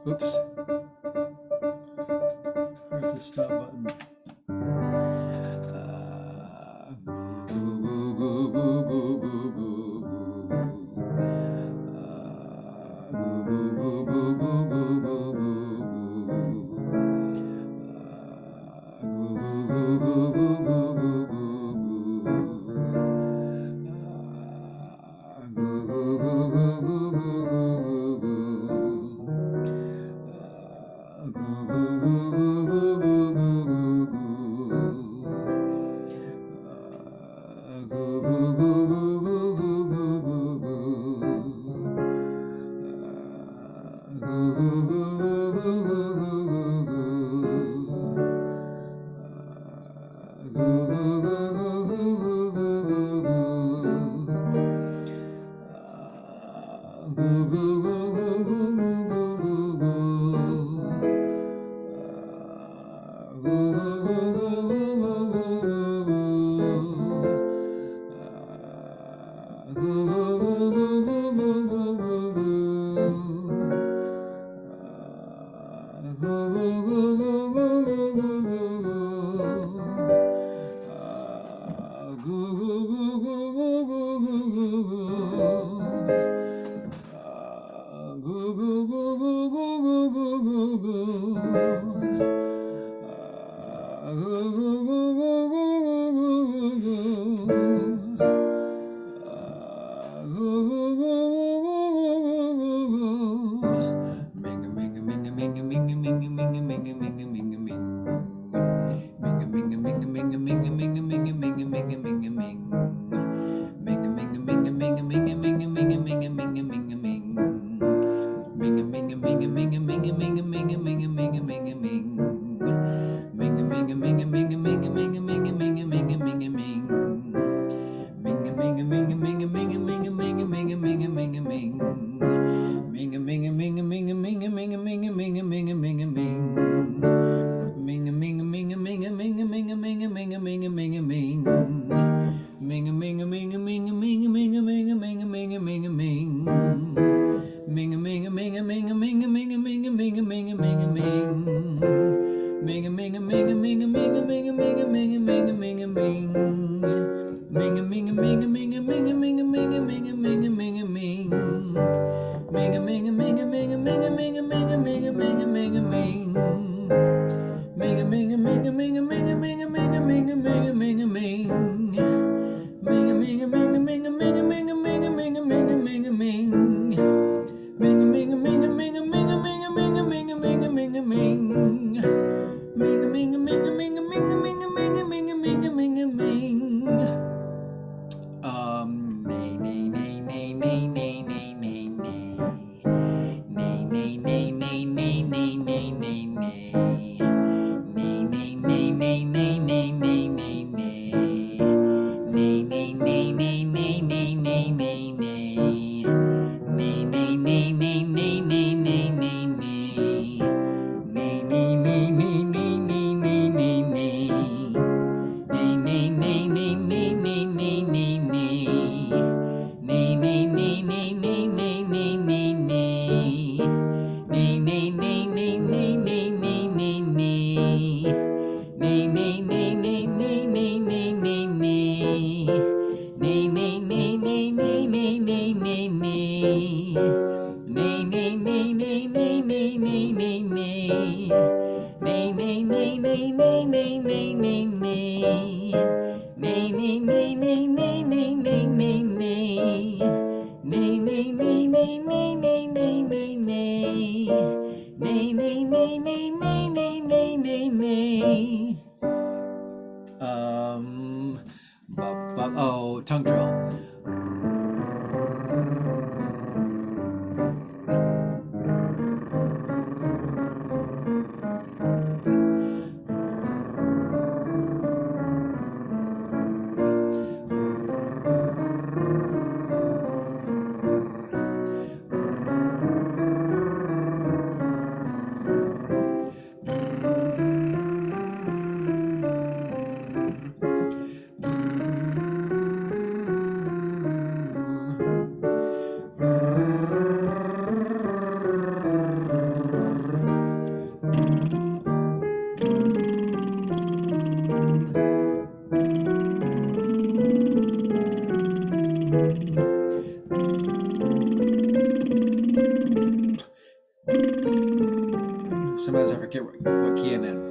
Oops. Where's the stop button? Oh, tongue drill. forget what key I'm in.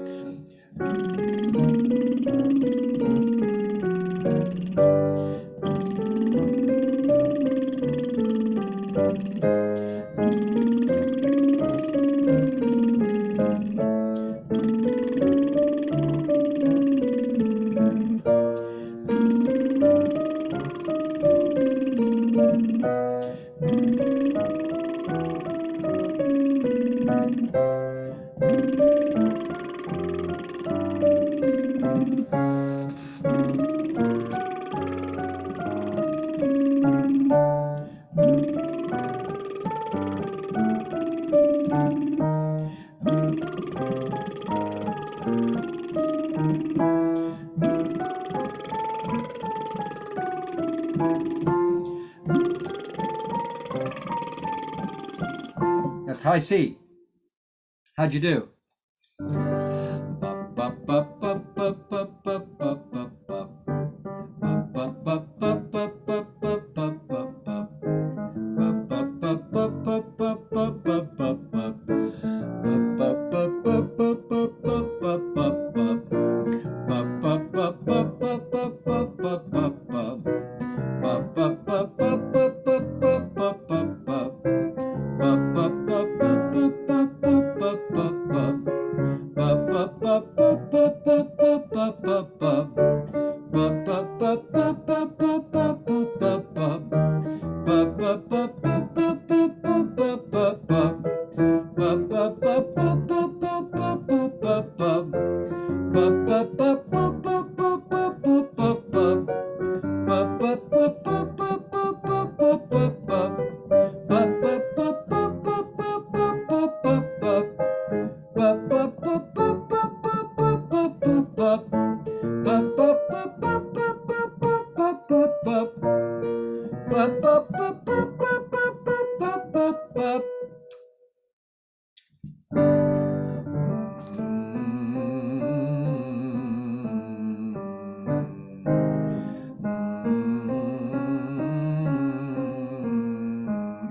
That's high C. How'd you do?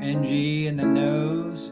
NG in the nose.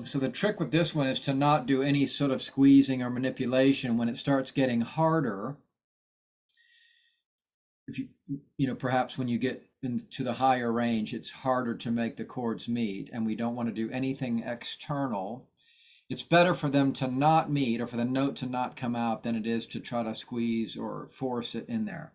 So the trick with this one is to not do any sort of squeezing or manipulation. When it starts getting harder, if perhaps when you get into the higher range, it's harder to make the chords meet, and we don't want to do anything external. It's better for them to not meet or for the note to not come out than it is to try to squeeze or force it in there.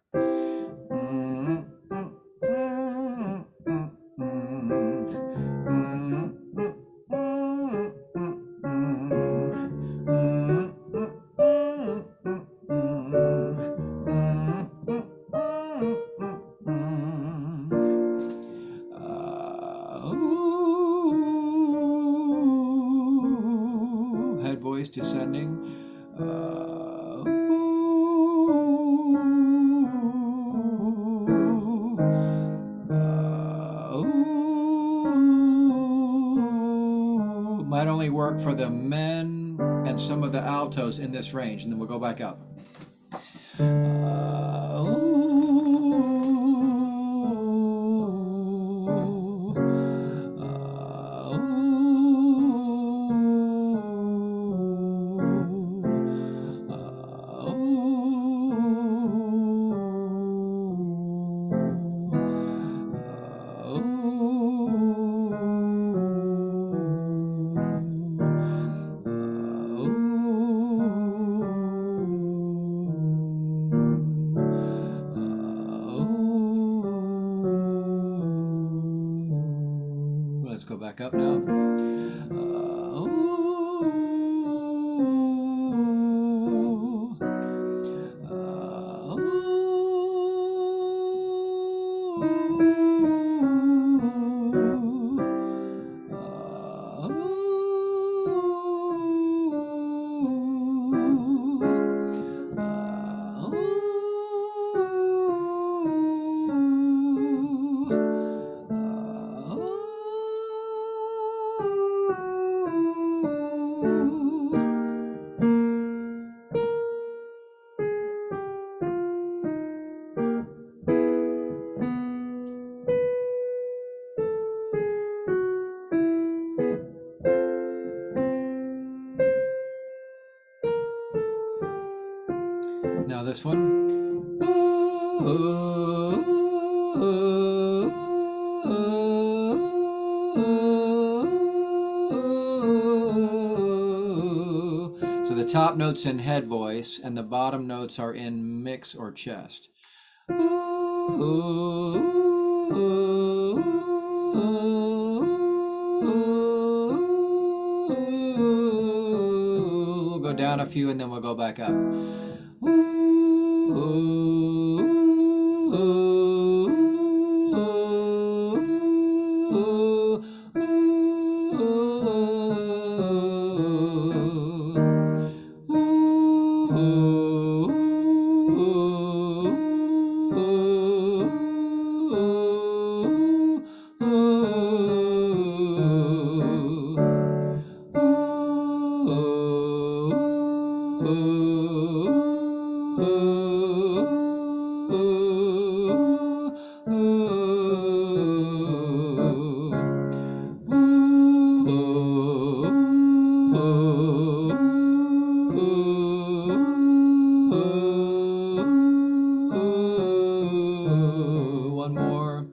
work for the men and some of the altos in this range, and then we'll go back up. Let's go back up now. Now this one. So the top note's in head voice and the bottom notes are in mix or chest. We'll go down a few and then we'll go back up. One more.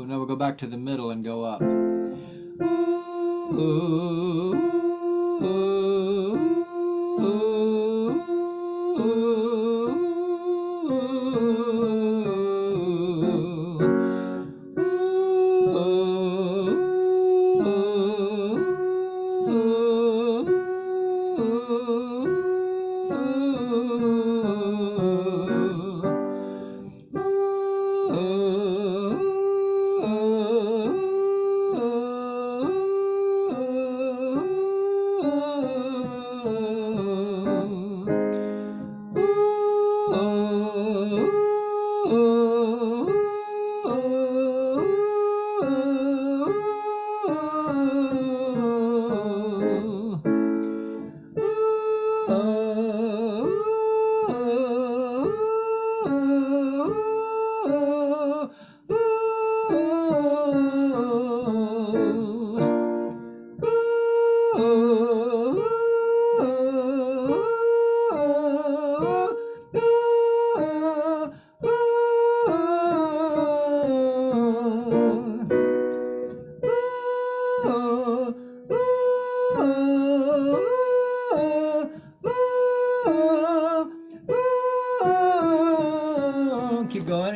Now we'll go back to the middle and go up. Keep going.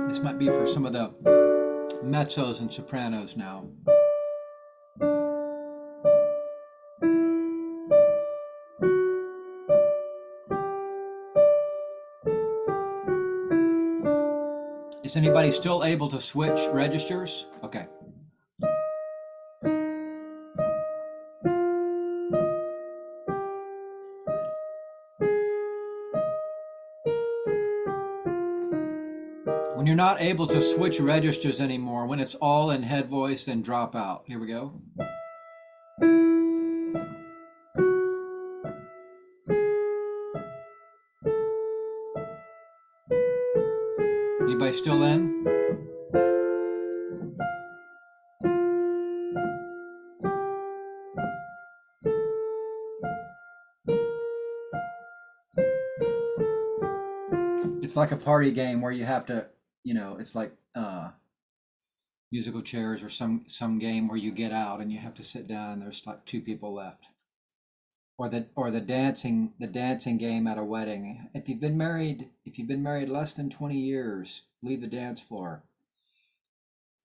This might be for some of the mezzos and sopranos now. Is anybody still able to switch registers? Okay. When you're not able to switch registers anymore, when it's all in head voice, then drop out. Here we go. Anybody still in? It's like a party game where you have to, it's like musical chairs or some game where you get out and you have to sit down and there's like two people left. Or the dancing game at a wedding. If you've been married less than 20 years, leave the dance floor.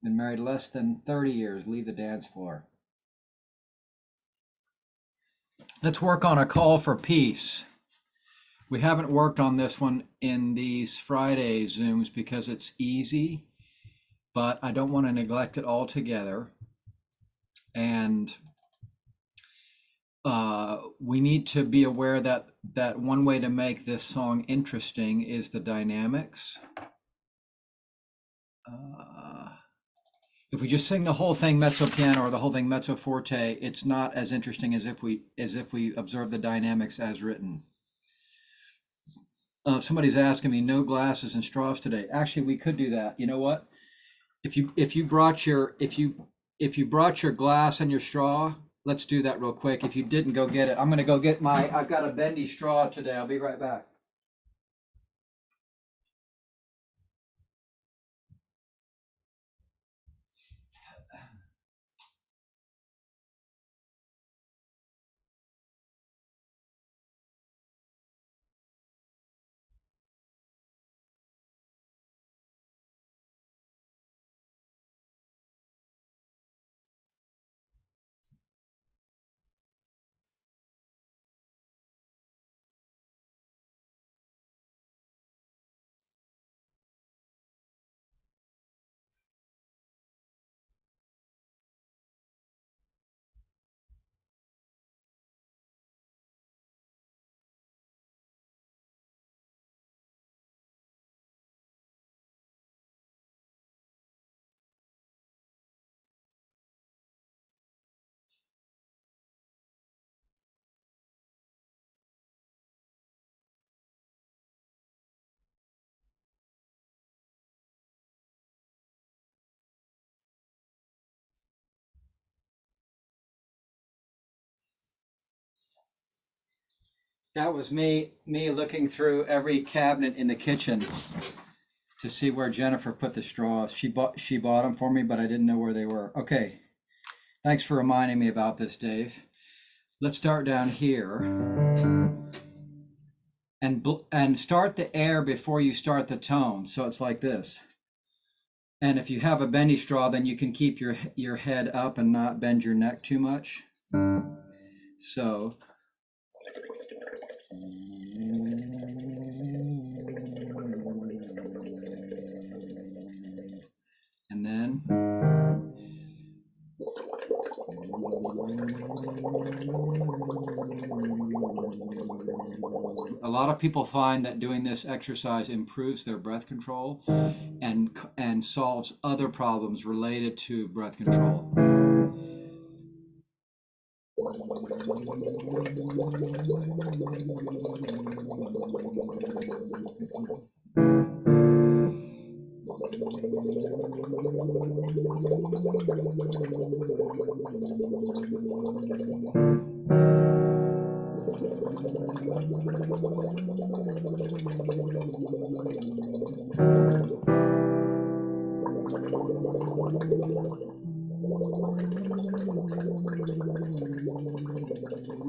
Been married less than 30 years, leave the dance floor. Let's work on a call for peace. We haven't worked on this one in these Friday Zooms because it's easy, but I don't want to neglect it altogether. And we need to be aware that one way to make this song interesting is the dynamics. If we just sing the whole thing mezzo piano or the whole thing mezzo forte, it's not as interesting as if we observe the dynamics as written. Somebody's asking me, no glasses and straws today. Actually, we could do that. You know what? If you brought your glass and your straw, let's do that real quick. If you didn't, go get it. I'm gonna go get I've got a bendy straw today. I'll be right back. That was me looking through every cabinet in the kitchen to see where Jennifer put the straws. She bought them for me, but I didn't know where they were. Okay, thanks for reminding me about this, Dave. Let's start down here and start the air before you start the tone. So it's like this. And if you have a bendy straw, then you can keep your head up and not bend your neck too much. So. And then. A lot of people find that doing this exercise improves their breath control and solves other problems related to breath control.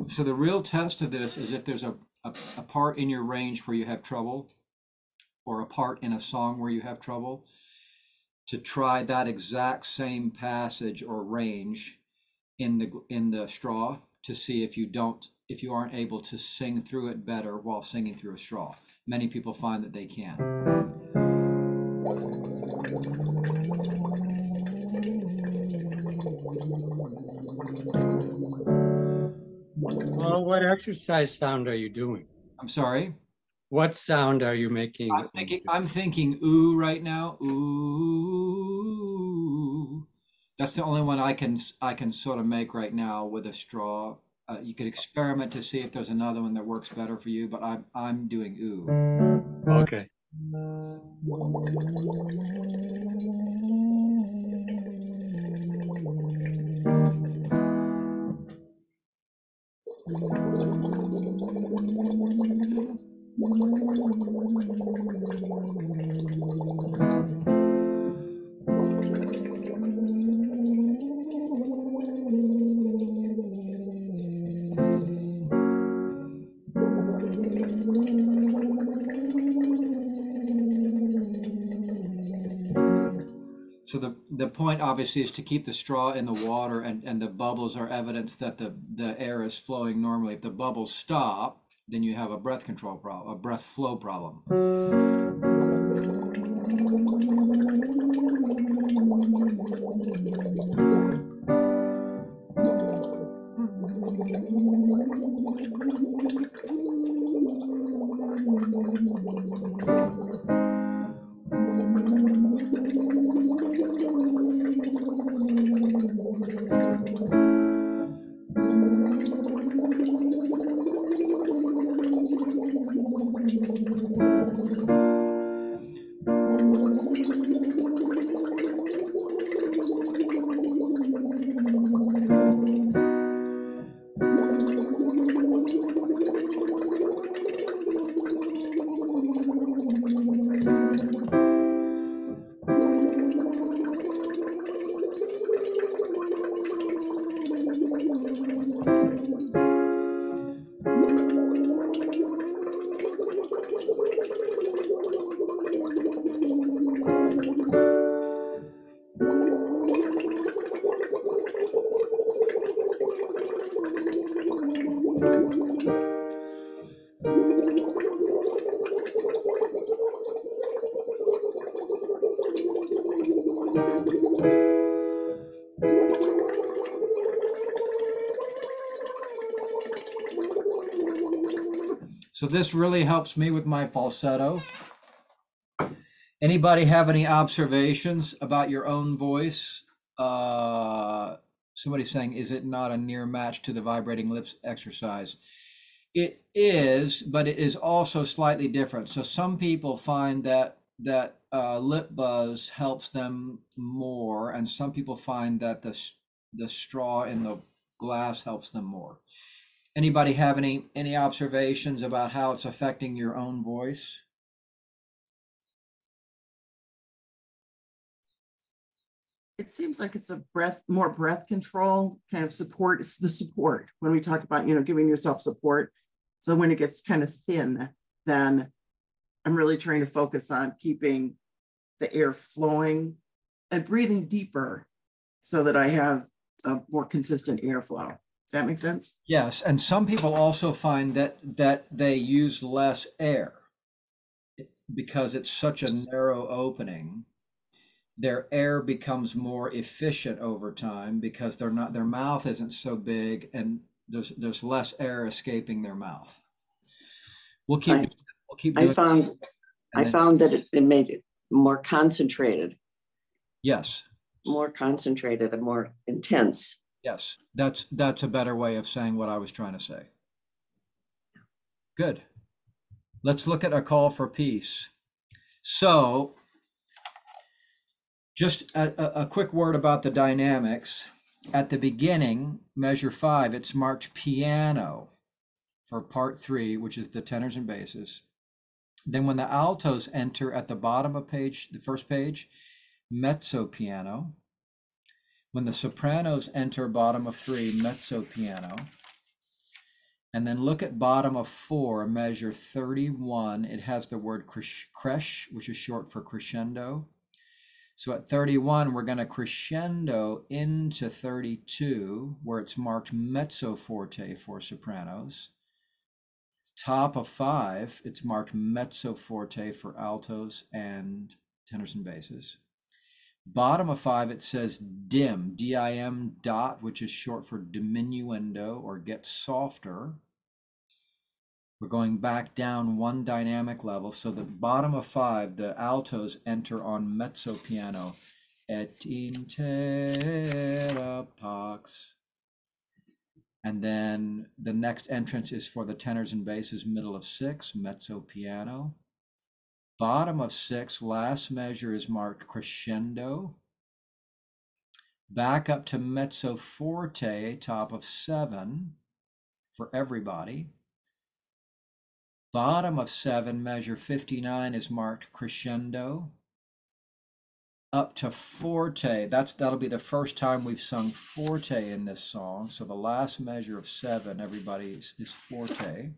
So the real test of this is if there's a part in your range where you have trouble, or a part in a song where you have trouble, to try that exact same passage or range in the straw to see if you aren't able to sing through it better while singing through a straw. Many people find that they can. Well, what exercise sound are you doing? I'm sorry. What sound are you making? I'm thinking ooh right now. Ooh. That's the only one I can sort of make right now with a straw. You could experiment to see if there's another one that works better for you, but I'm doing ooh. Okay. So the point obviously is to keep the straw in the water, and the bubbles are evidence that the air is flowing normally. If the bubbles stop, then you have a breath control problem, a breath flow problem. So this really helps me with my falsetto. Anybody have any observations about your own voice? Somebody's saying, is it not a near match to the vibrating lips exercise? It is, but it is also slightly different. So some people find that lip buzz helps them more, and some people find that the straw in the glass helps them more. Anybody have any observations about how it's affecting your own voice? It seems like it's a more breath control kind of support. It's the support when we talk about, giving yourself support. So when it gets kind of thin, then I'm really trying to focus on keeping the air flowing and breathing deeper so that I have a more consistent airflow. Does that make sense? Yes, and some people also find that they use less air because it's such a narrow opening. Their air becomes more efficient over time because their mouth isn't so big, and there's less air escaping their mouth. We'll keep I, we'll keep I doing found it, I and then found that it made it more concentrated, yes, and more intense. yes, that's a better way of saying what I was trying to say. Good. Let's look at a call for peace. So just a quick word about the dynamics. At the beginning, measure 5, it's marked piano for part 3, which is the tenors and basses. Then when the altos enter at the bottom of the first page, mezzo piano. When the sopranos enter bottom of 3, mezzo piano. And then look at bottom of 4, measure 31. It has the word cresce, which is short for crescendo. So at 31, we're going to crescendo into 32, where it's marked mezzo forte for sopranos. Top of 5, it's marked mezzo forte for altos and tenors and basses. Bottom of 5, it says dim, D-I-M dot, which is short for diminuendo or get softer. We're going back down one dynamic level. So the bottom of 5, the altos enter on mezzo piano. Et intera pax. And then the next entrance is for the tenors and basses, middle of 6, mezzo piano. Bottom of 6, last measure is marked crescendo. Back up to mezzo forte, top of 7 for everybody. Bottom of 7, measure 59 is marked crescendo. Up to forte, that'll be the first time we've sung forte in this song. So the last measure of 7, everybody is forte.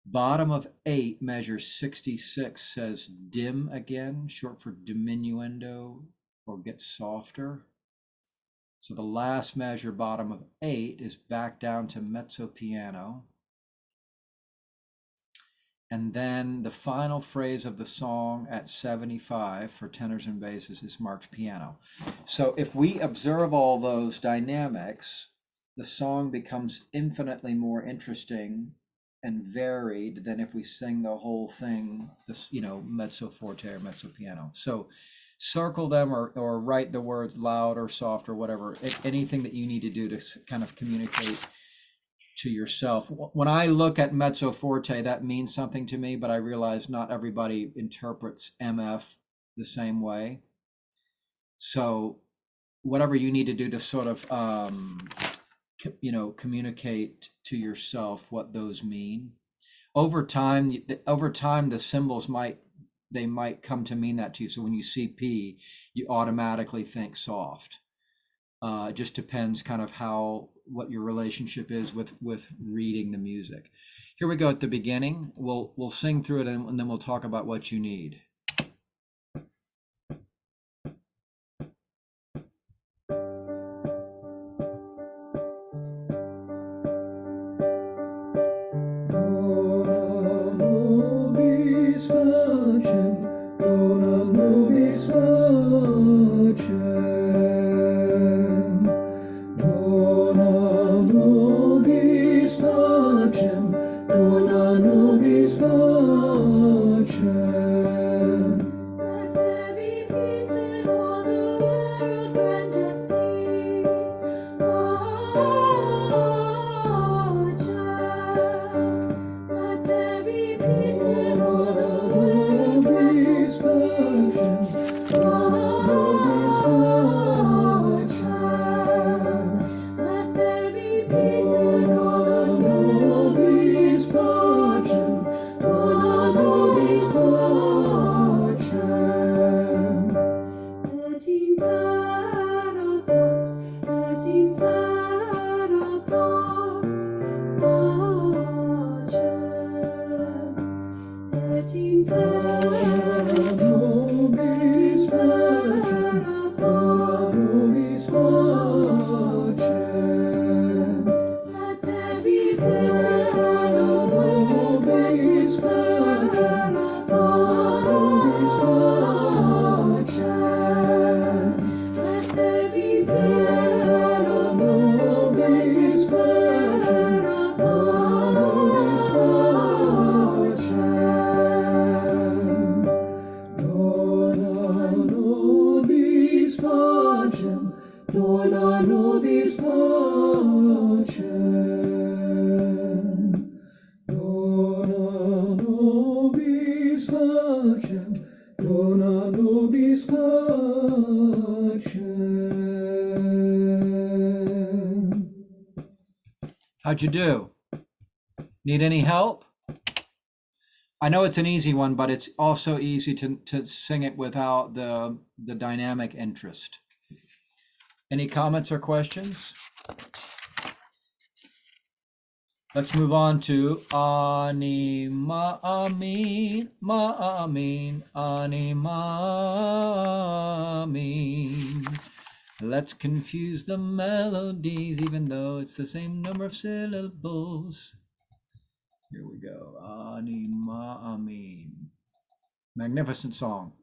Bottom of 8, measure 66 says dim again, short for diminuendo or get softer. So the last measure, bottom of 8, is back down to mezzo piano. And then the final phrase of the song at 75 for tenors and basses is marked piano. So if we observe all those dynamics, the song becomes infinitely more interesting and varied than if we sing the whole thing, this, mezzo forte or mezzo piano. So circle them or write the words loud or soft or whatever, anything that you need to do to kind of communicate to yourself. When I look at mezzo forte, that means something to me, but I realize not everybody interprets MF the same way. So whatever you need to do to sort of, communicate to yourself what those mean. Over time, the symbols might come to mean that to you. So when you see P, you automatically think soft. It just depends kind of what your relationship is with reading the music. Here we go at the beginning. We'll sing through it and then we'll talk about what you need. How'd you do? Need any help? I know it's an easy one, but it's also easy to sing it without the dynamic interest. Any comments or questions? Let's move on to ani ma amin ma amin ani ma amin. Let's confuse the melodies, even though it's the same number of syllables. Here we go. Ani ma amin. Magnificent song.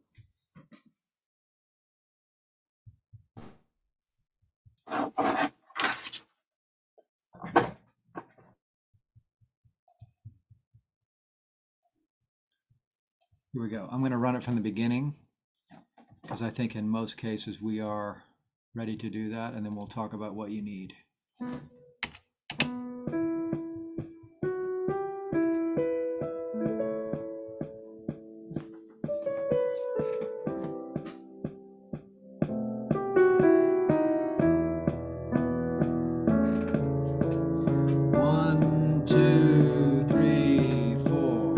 Here we go. I'm going to run it from the beginning because I think in most cases we are ready to do that, and then we'll talk about what you need. One, two, three, four.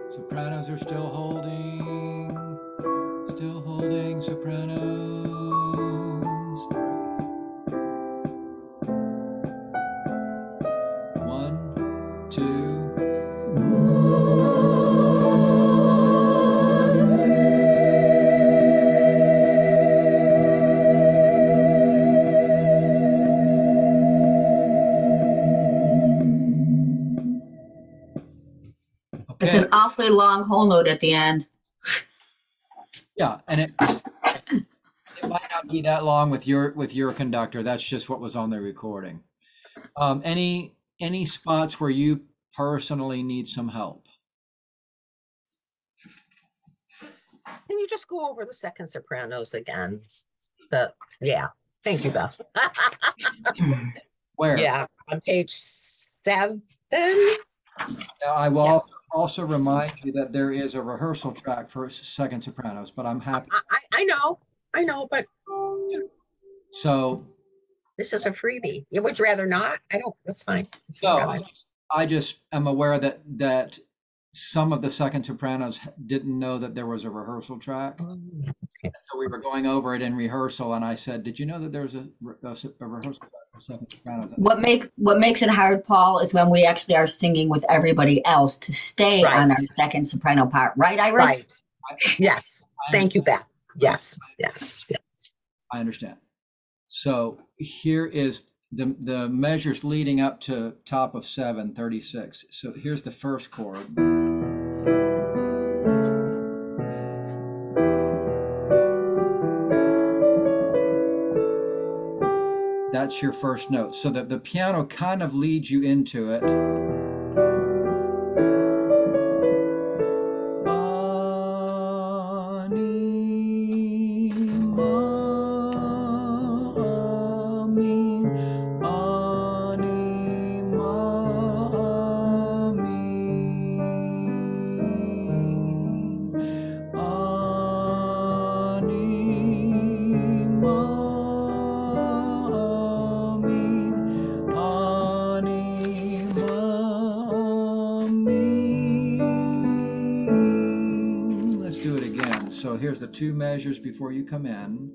Sopranos are still holding sopranos. One, two. It's Okay. an awfully long whole note at the end. Yeah, and it might not be that long with your conductor. That's just what was on the recording. Any spots where you personally need some help? Can you just go over the second sopranos again? Yeah, thank you, Beth. Where? Yeah, on page 7. Now, I will Yeah. also remind you that there is a rehearsal track for second sopranos, but I'm happy. I know, but So, this is a freebie. You would rather not? I don't, that's fine. no, I just am aware that some of the second sopranos didn't know that there was a rehearsal track. Okay. So we were going over it in rehearsal, and I said, "Did you know that there's a rehearsal track for second sopranos?" What makes it hard, Paul, is when we actually are singing with everybody else to stay Right. on our second soprano part, right, Iris? Right. Yes. Thank you, Beth. Yes. I understand. So here is the measures leading up to top of 736. So here's the first chord. That's your first note. So that the piano kind of leads you into it. Let's do it again. So here's the two measures before you come in.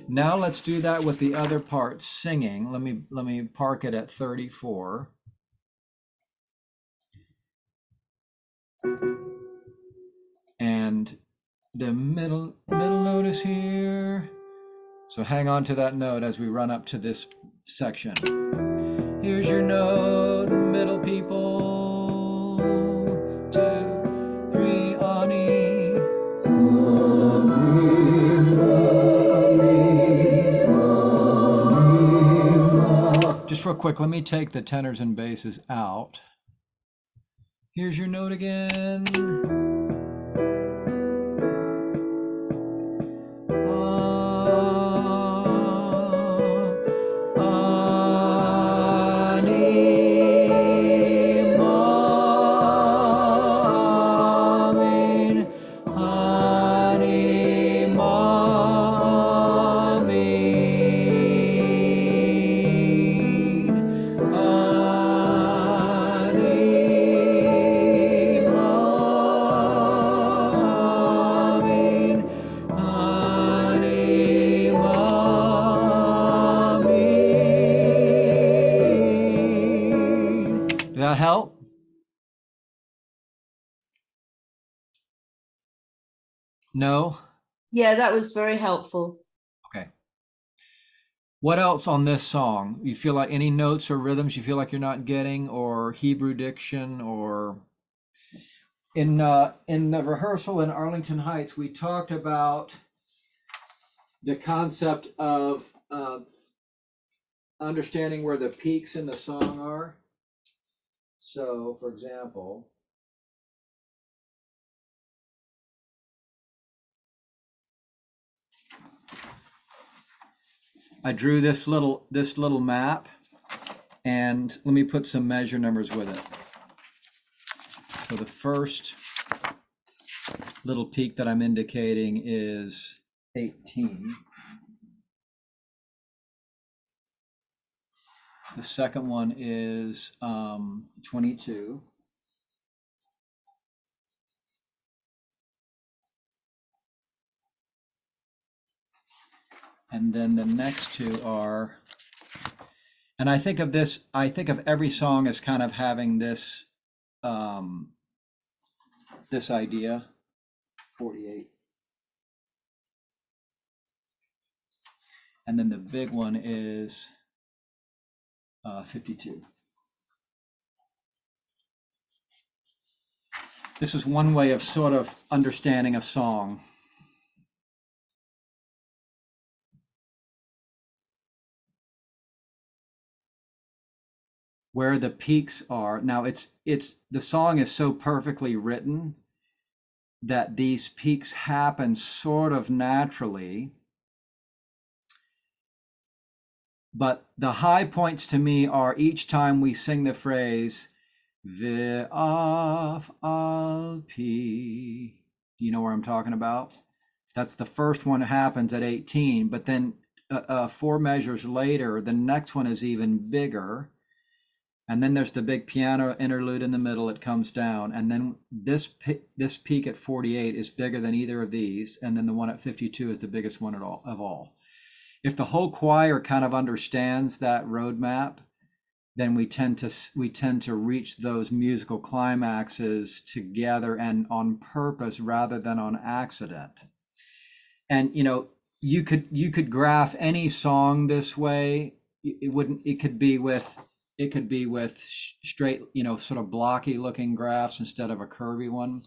Now let's do that with the other part, singing. Let me park it at 34. And the middle note is here. So hang on to that note as we run up to this section. Here's your note, middle people. 2, 3, on E. Just real quick, let me take the tenors and basses out. Here's your note again. Did that help? No? Yeah, that was very helpful. Okay. What else on this song? You feel like any notes or rhythms you feel like you're not getting, or Hebrew diction, or in the rehearsal in Arlington Heights, we talked about the concept of understanding where the peaks in the song are. So, for example, I drew this little map, and let me put some measure numbers with it. So the first little peak that I'm indicating is 18. The second one is 22. And then the next two are, and I think of every song as kind of having this, this idea, 48. And then the big one is 52. This is one way of sort of understanding a song. Where the peaks are. Now it's the song is so perfectly written that these peaks happen sort of naturally. But the high points to me are each time we sing the phrase Ve'af al pi. Do you know where I'm talking about? That's the first one that happens at 18, but then 4 measures later, the next one is even bigger. And then there's the big piano interlude in the middle. It comes down. And then this peak at 48 is bigger than either of these. And then the one at 52 is the biggest one of all. If the whole choir kind of understands that roadmap, then we tend to reach those musical climaxes together and on purpose rather than on accident. And you could graph any song this way. It could be with straight, sort of blocky looking graphs instead of a curvy one,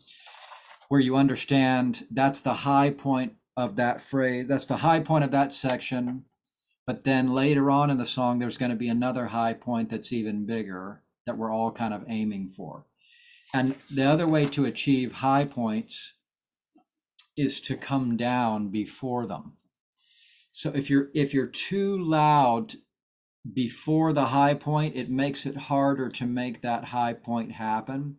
where you understand that's the high point of that phrase, that's the high point of that section. But then later on in the song, there's going to be another high point that's even bigger that we're all kind of aiming for. And the other way to achieve high points is to come down before them. So if you're too loud before the high point, it makes it harder to make that high point happen.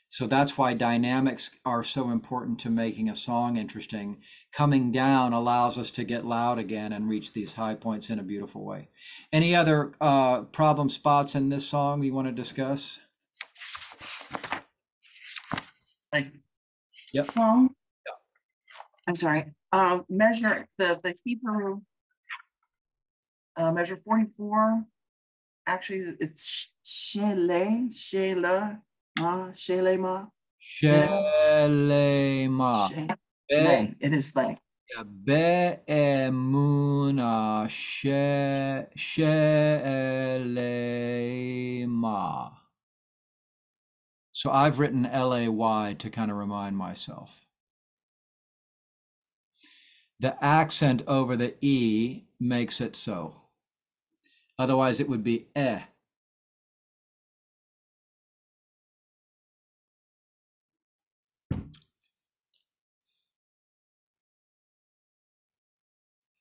So that's why dynamics are so important to making a song interesting. Coming down allows us to get loud again and reach these high points in a beautiful way. Any other problem spots in this song you want to discuss? Yep. Song? Yeah. I'm sorry. Measure the Hebrew measure 44. Actually, it's Shelema. It is lay. Be'emuna Shelema. So I've written Lay to kind of remind myself. The accent over the E makes it so. Otherwise it would be eh.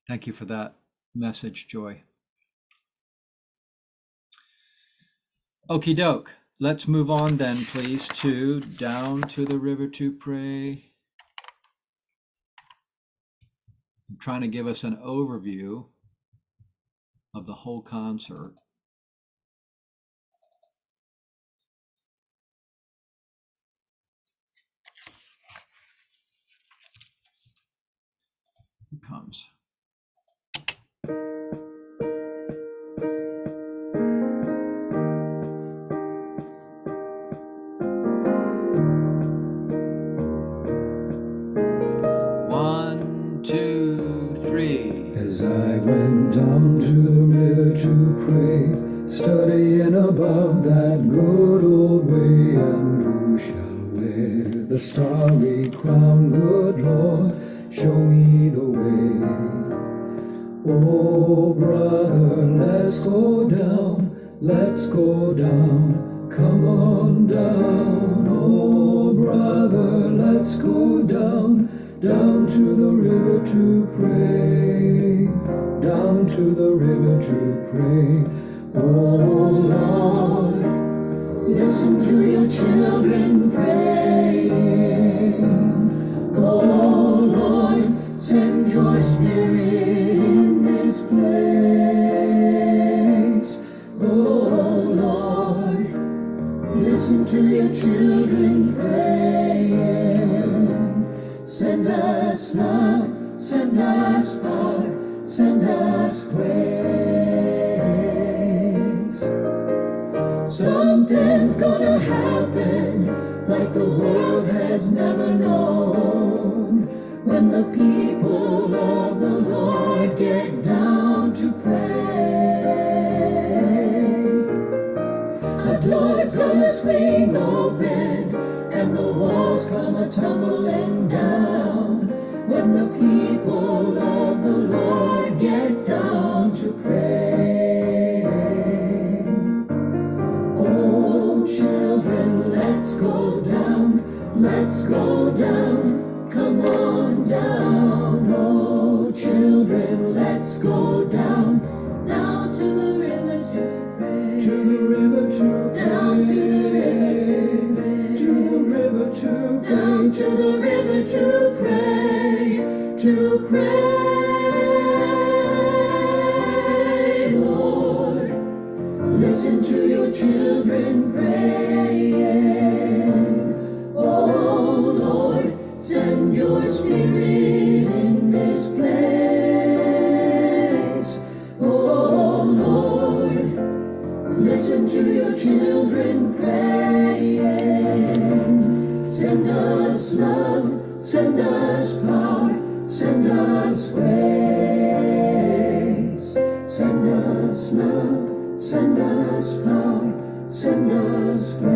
Thank you for that message, Joy. Okie doke. Let's move on then, please, to Down to the River to Pray. I'm trying to give us an overview of the whole concert. Here it comes. As I went down to the river to pray, studying about that good old way, and who shall wear the starry crown, good Lord, show me the way. Oh, brother, let's go down, come on down. Oh, brother, let's go down to the river to pray, down to the river to pray. Oh Lord, listen to your children praying. Oh Lord, send your spirit in this place. Oh to your children praying. Send us love, send us power, send us grace. Something's gonna happen like the world has never known when the people of the Lord get down to pray. A door's gonna swing open and the walls come a-tumbling down when the people of the Lord get down to pray. Oh, children, let's go down, let's go down, come on down. Oh, children, let's go down, down to the river to pray. To the river to pray. Down to the river to pray. To the river to pray. Down to the river to pray. To pray, Lord. Listen to your children praying. Oh Lord, send your spirit in this place. Oh Lord, listen to your children praying. Send us love, send us power, send us grace. Send us love, send us power, send us grace.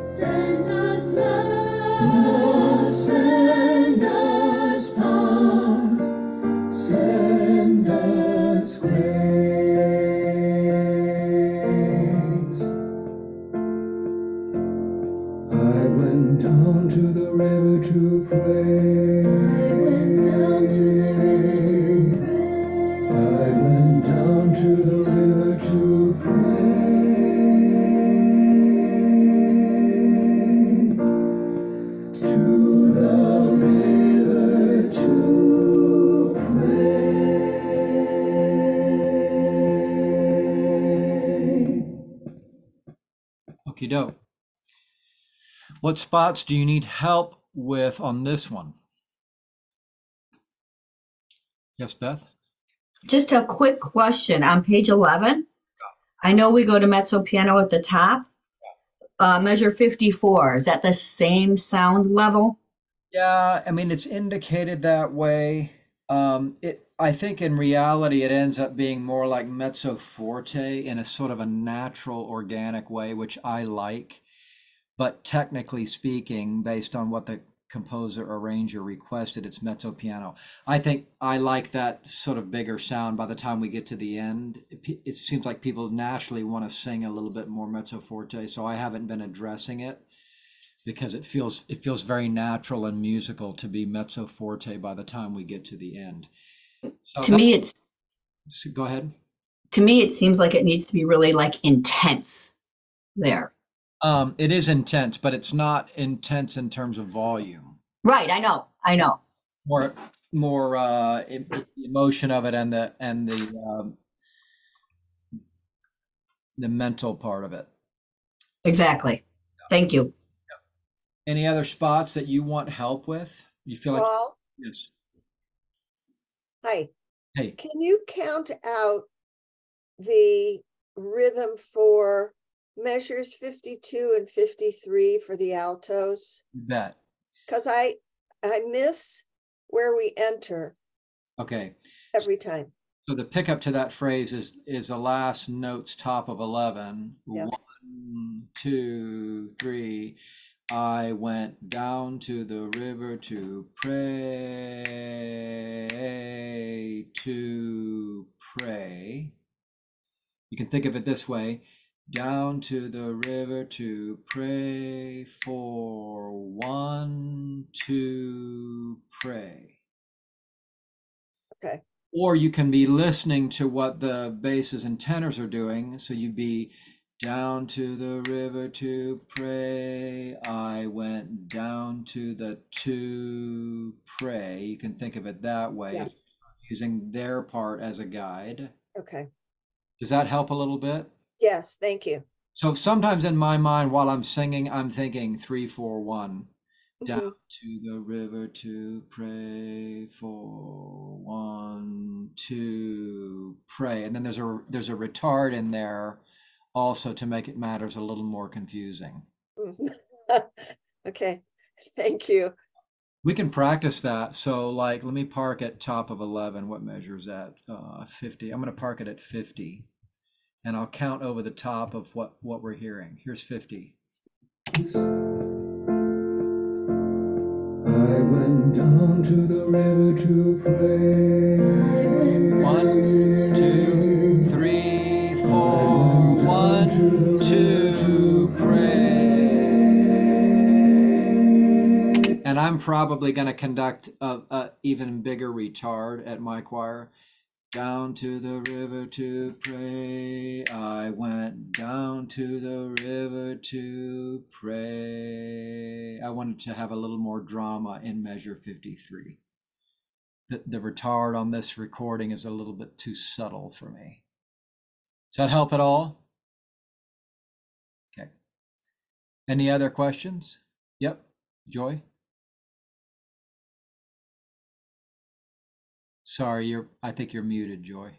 Send us love, send us power, send us grace. I went down to the river to pray. I went down to the river to pray. I went down to the river to pray. To the river to pray. Okie doke. What spots do you need help with on this one? Yes, Beth? Just a quick question on page 11. I know we go to mezzo piano at the top. Measure 54, is that the same sound level? Yeah, I mean, it's indicated that way. I think in reality, it ends up being more like mezzo forte in a sort of a natural, organic way, which I like. But technically speaking, based on what the composer arranger requested, it's mezzo piano. I think I like that sort of bigger sound by the time we get to the end. It seems like people naturally want to sing a little bit more mezzo forte, so I haven't been addressing it because it feels very natural and musical to be mezzo forte by the time we get to the end. So To me, it's go ahead. to me, it seems like it needs to be really like intense there. It is intense, but it's not intense in terms of volume. Right, I know. More emotion of it and the mental part of it. Exactly. Thank you. Any other spots that you want help with? You feel like Paul, yes. hi. Hey, Can you count out the rhythm for measures 52 and 53 for the altos? you bet. Because I miss where we enter Okay. every time. So the pickup to that phrase is the last notes top of 11. Yep. 1, 2, 3. I went down to the river to pray, to pray. You can think of it this way. Down to the river to pray for 1, 2, pray. Okay. Or you can be listening to what the basses and tenors are doing. So you'd be down to the river to pray. I went down to the to pray. You can think of it that way, Yeah. using their part as a guide. Okay. Does that help a little bit? Yes, thank you. So sometimes in my mind, while I'm singing, I'm thinking 3, 4, 1. Down Mhm. to the river to pray for 1, 2, pray. And then there's a retard in there also to make it matters a little more confusing. Okay, thank you. We can practice that. So like, let me park at top of 11. What measure is that? 50. I'm going to park it at 50. And I'll count over the top of what we're hearing. Here's 50. I went down to the river to pray. 1, 2, 3, 4. 1, 2, pray. And I'm probably going to conduct a even bigger retard at my choir. Down to the river to pray. I went down to the river to pray. I wanted to have a little more drama in measure 53. The retard on this recording is a little bit too subtle for me. Does that help at all? Okay. Any other questions? Yep. Joy? Sorry, I think you're muted, Joy.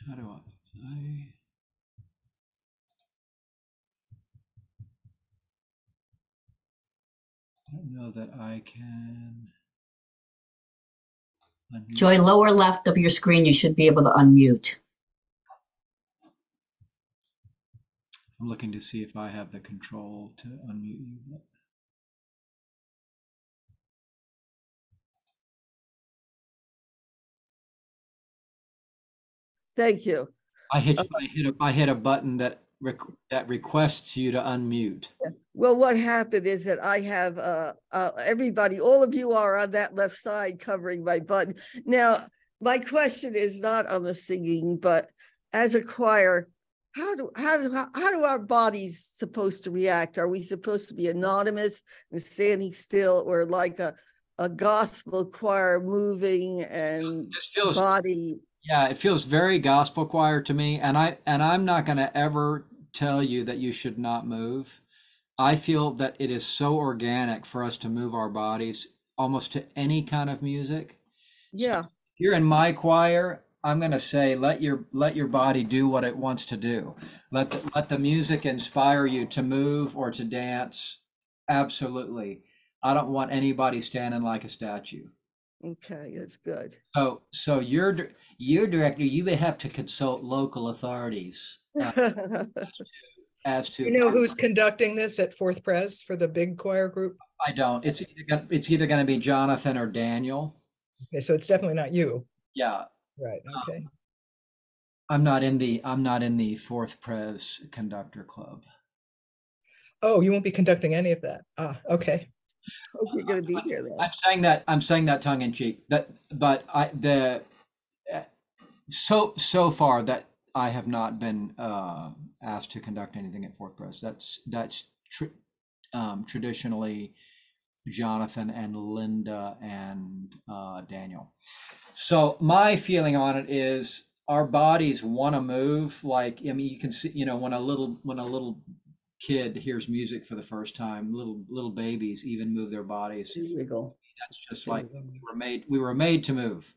How do I don't know that I can unmute. Joy, lower left of your screen, you should be able to unmute. I'm looking to see if I have the control to unmute you. Thank you. I hit a button that requests you to unmute. Well, what happened is that I have everybody, all of you are on that left side covering my button. Now, my question is not on the singing, but as a choir, how do our bodies supposed to react? Are we supposed to be anonymous and standing still, or like a gospel choir moving and This feels body? Yeah, it feels very gospel choir to me, and I'm not going to ever tell you that you should not move. I feel that it is so organic for us to move our bodies almost to any kind of music. Yeah. So if you're in my choir, I'm going to say let your body do what it wants to do. Let the music inspire you to move or to dance. Absolutely. I don't want anybody standing like a statue. Okay, that's good. So your director, you would have to consult local authorities as to. You know who's conducting this at Fourth Pres for the big choir group? I don't. It's either going to be Jonathan or Daniel. Okay, so it's definitely not you. Yeah. Right. Okay. I'm not in the Fourth Pres conductor club. Oh, you won't be conducting any of that. Ah, okay. Hope you're going to be here then. I'm saying that tongue in cheek. So far that I have not been asked to conduct anything at Fourth Pres. That's traditionally Jonathan and Linda and Daniel. So my feeling on it is our bodies want to move. Like, I mean, you can see, when a little kid hears music for the first time, little babies even move their bodies. Wiggle. That's just like we were made to move.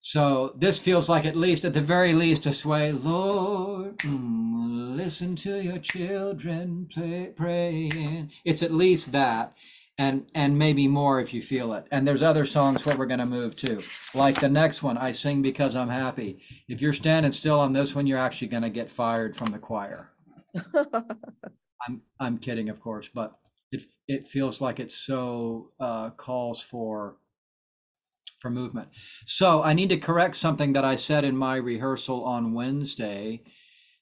So this feels like, at the very least, a sway. Lord, listen to your children praying. It's at least that, and maybe more if you feel it. And there's other songs where we're going to move too. Like the next one, I Sing Because I'm Happy. If you're standing still on this one, you're actually going to get fired from the choir. I'm kidding, of course, but it feels like it so calls for movement. So I need to correct something that I said in my rehearsal on Wednesday.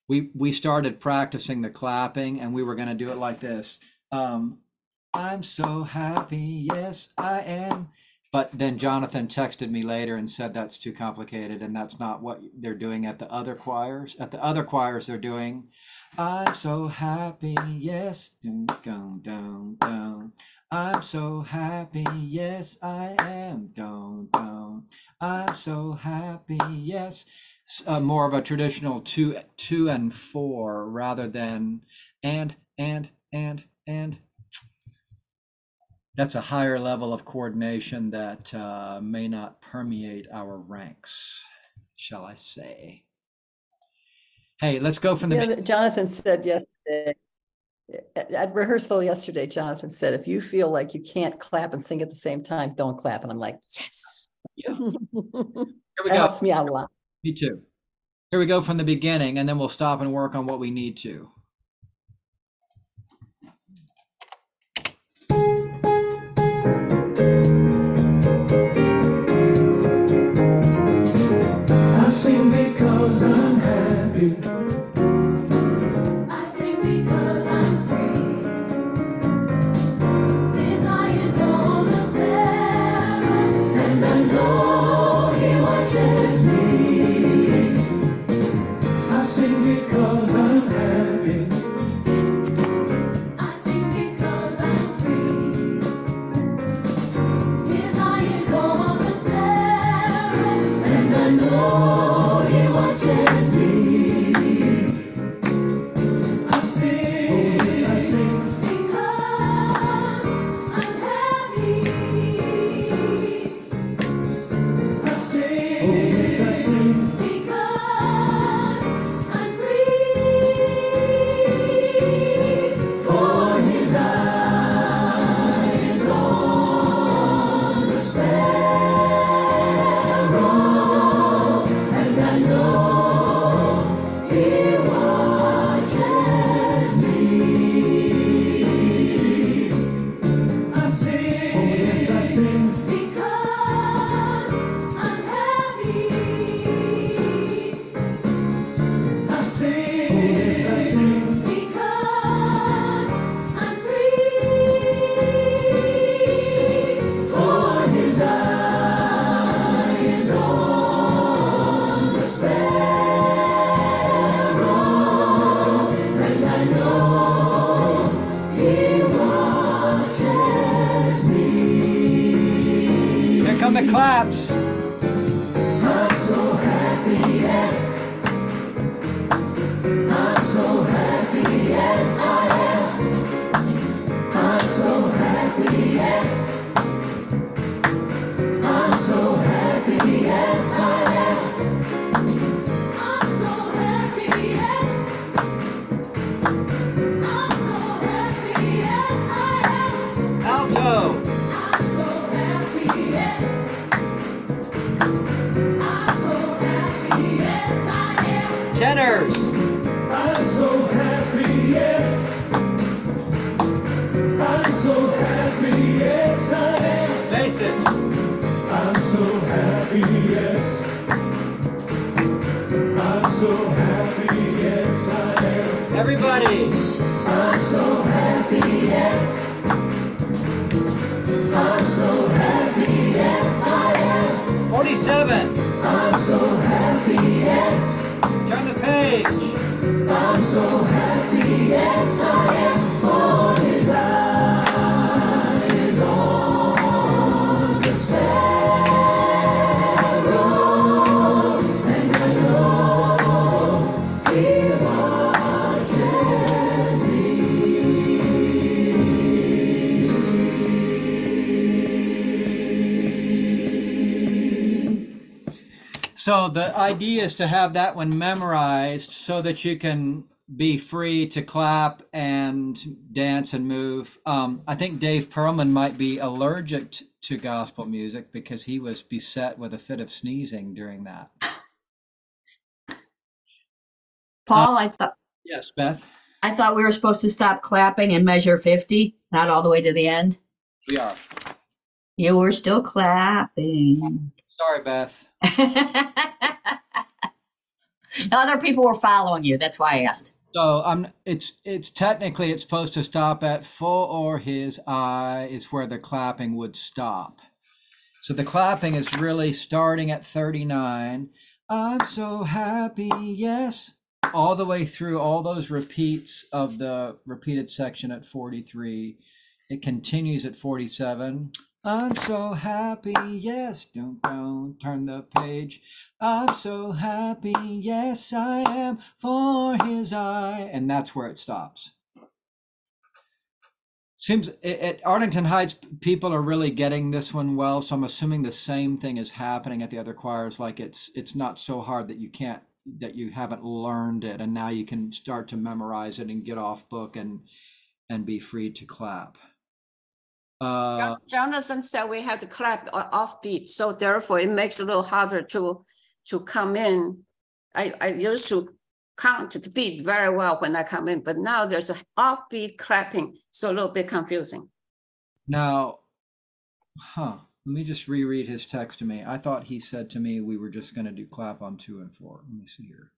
We started practicing the clapping, and we were going to do it like this. I'm so happy, yes I am. But then Jonathan texted me later and said that's too complicated and that's not what they're doing at the other choirs. At the other choirs, they're doing, I'm so happy, yes, dun, dun, dun, dun. I'm so happy, yes, I am, dun, dun. I'm so happy, yes. More of a traditional two and four rather than and. That's a higher level of coordination that may not permeate our ranks, shall I say. Hey, let's go from the Yeah, Jonathan said yesterday, at rehearsal yesterday, Jonathan said, if you feel like you can't clap and sing at the same time, don't clap. And I'm like, yes. Yeah. Here we That go. helps me out a lot. Me too. Here we go from the beginning, and then we'll stop and work on what we need to. I sing because I'm happy. I sing because I'm free. His eye is on the sparrow, and I know he watches me. I sing because I'm happy. I sing because I'm free. His eye is on the sparrow, and I know he watches me. I sing Because I'm happy. I sing Because I'm free. For his eye is on the sparrow, and I know he watches me. I sing Because I'm happy. I sing Because I'm free. For his eye is on the sparrow, and I know he watches me. Here come the claps. I'm so happy, yes. I'm so happy, yes, I am. I'm so happy, yes. I'm so happy, yes, I am. I'm so happy, yes. I'm so happy, yes, I am. Alto. I'm so happy, yes. I'm so happy, yes, I am. Tenors. I'm so happy, yes. I'm so happy, yes, I am. Basses. I'm so happy, yes. I'm so happy, yes, I am. Everybody. I'm so happy, yes. I'm so happy, yes, I am. 47. I'm so happy, yes. Turn the page. I'm so happy, yes, I am. For his eye is on the sparrow, and I know he watches me. So the idea is to have that one memorized so that you can be free to clap and dance and move. I think Dave Perlman might be allergic to gospel music because he was beset with a fit of sneezing during that. Paul, I thought Yes, Beth, we were supposed to stop clapping and measure 50, not all the way to the end. we are. You were still clapping. Sorry, Beth. Other people were following you. That's why I asked. So it's technically it's supposed to stop at for his eye is where the clapping would stop. So the clapping is really starting at 39. I'm so happy, yes. All the way through all those repeats of the repeated section at 43. It continues at 47. I'm so happy, yes. Don't turn the page. I'm so happy, yes, I am, for his eye. And that's where it stops. Seems at Arlington Heights, people are really getting this one well. So I'm assuming the same thing is happening at the other choirs. Like it's not so hard that you haven't learned it, and now you can start to memorize it and get off book and be free to clap. Jonathan said we have to clap offbeat, so therefore it makes it a little harder to come in. I used to count the beat very well when I come in, but now there's an offbeat clapping, so a little bit confusing. Now, let me just reread his text to me. I thought he said to me we were just going to do clap on 2 and 4. Let me see here.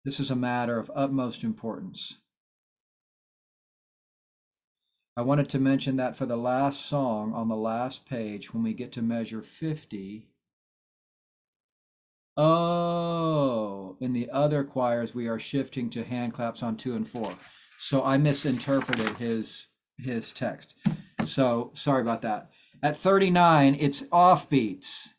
This is a matter of utmost importance. I wanted to mention that for the last song on the last page, when we get to measure 50, in the other choirs, we are shifting to hand claps on 2 and 4. So I misinterpreted his text. So sorry about that. At 39, it's offbeats.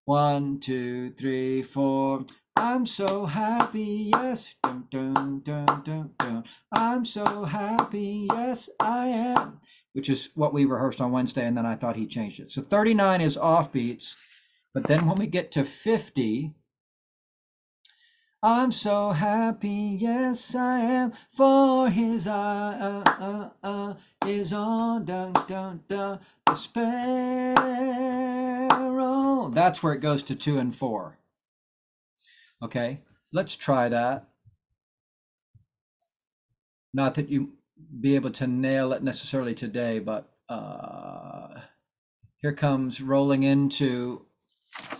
1, 2, 3, 4. I'm so happy, yes. Dun, dun, dun, dun, dun. I'm so happy, yes, I am. Which is what we rehearsed on Wednesday, and then I thought he changed it. So 39 is offbeats. But then when we get to 50, I'm so happy, yes, I am, for his eye is on, dun, dun, dun, the sparrow. That's where it goes to 2 and 4. Okay, let's try that. Not that you be able to nail it necessarily today, but here comes rolling into,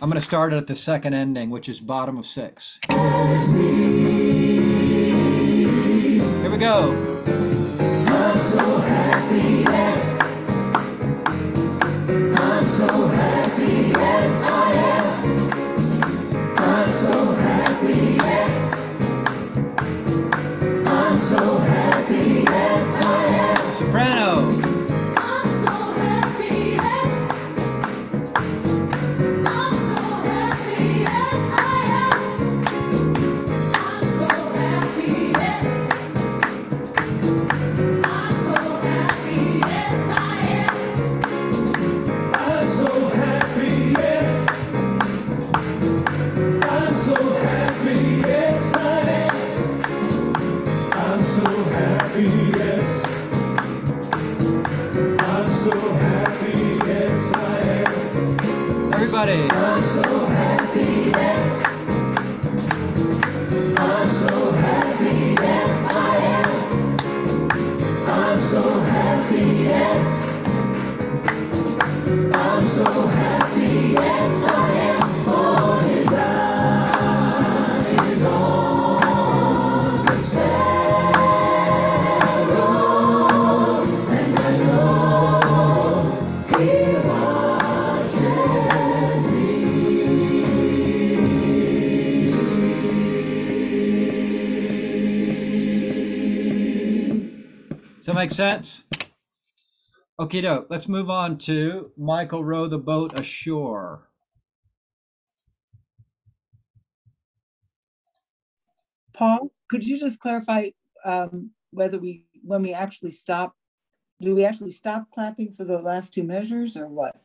I'm going to start it at the second ending, which is bottom of 6. Here we go. I'm so happy, yes. I'm so happy, yes, I am. I'm so happy, yes. I'm so happy, yes, I am. Soprano. I'm so happy, yes. I'm so happy, yes, I am. I'm so happy, yes. I'm so happy, yes, I am. I'm so happy, yes. I'm so happy, yes, I am. I'm so happy, yes. I'm so happy, yes, I am. Everybody. I'm so happy, yes. I'm so happy, yes, I am. I'm so happy, yes. I'm so happy, yes, I am. For his eyes on the sparrow, and I know he watches me. Does that make sense? Okie doke. Let's move on to Michael Row the Boat Ashore. Paul, could you just clarify whether when we actually stop, do we actually stop clapping for the last 2 measures or what?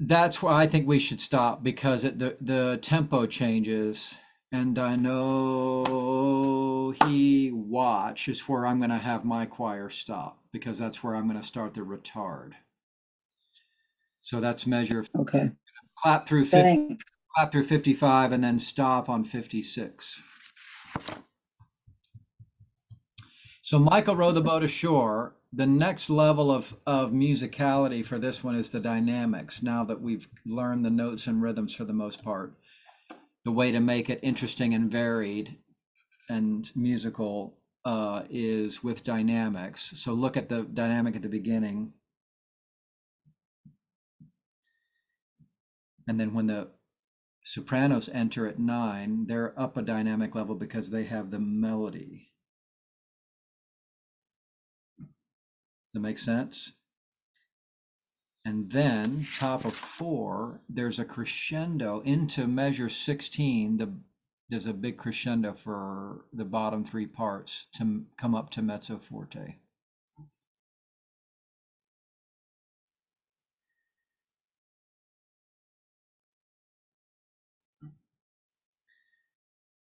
That's where I think we should stop, because the tempo changes, and I know he watch is where I'm going to have my choir stop, because that's where I'm going to start the retard. So that's measure. Okay. Clap through 50, Thanks. clap through 55, and then stop on 56. So Michael Row the Boat Ashore. The next level of musicality for this one is the dynamics. Now that we've learned the notes and rhythms for the most part, the way to make it interesting and varied and musical is with dynamics. So look at the dynamic at the beginning. And then when the sopranos enter at 9, they're up a dynamic level because they have the melody. Does that make sense? And then top of 4, there's a crescendo into measure 16. There's a big crescendo for the bottom 3 parts to come up to mezzo forte.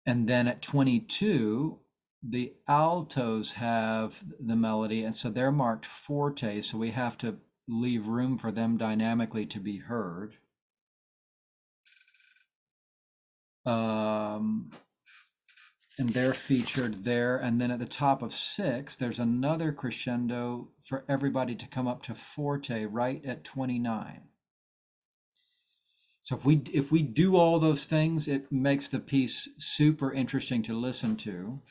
And then at 22, the altos have the melody, and so they're marked forte, so we have to leave room for them dynamically to be heard. And they're featured there. And then at the top of 6, there's another crescendo for everybody to come up to forte right at 29. So if we do all those things, it makes the piece super interesting to listen to.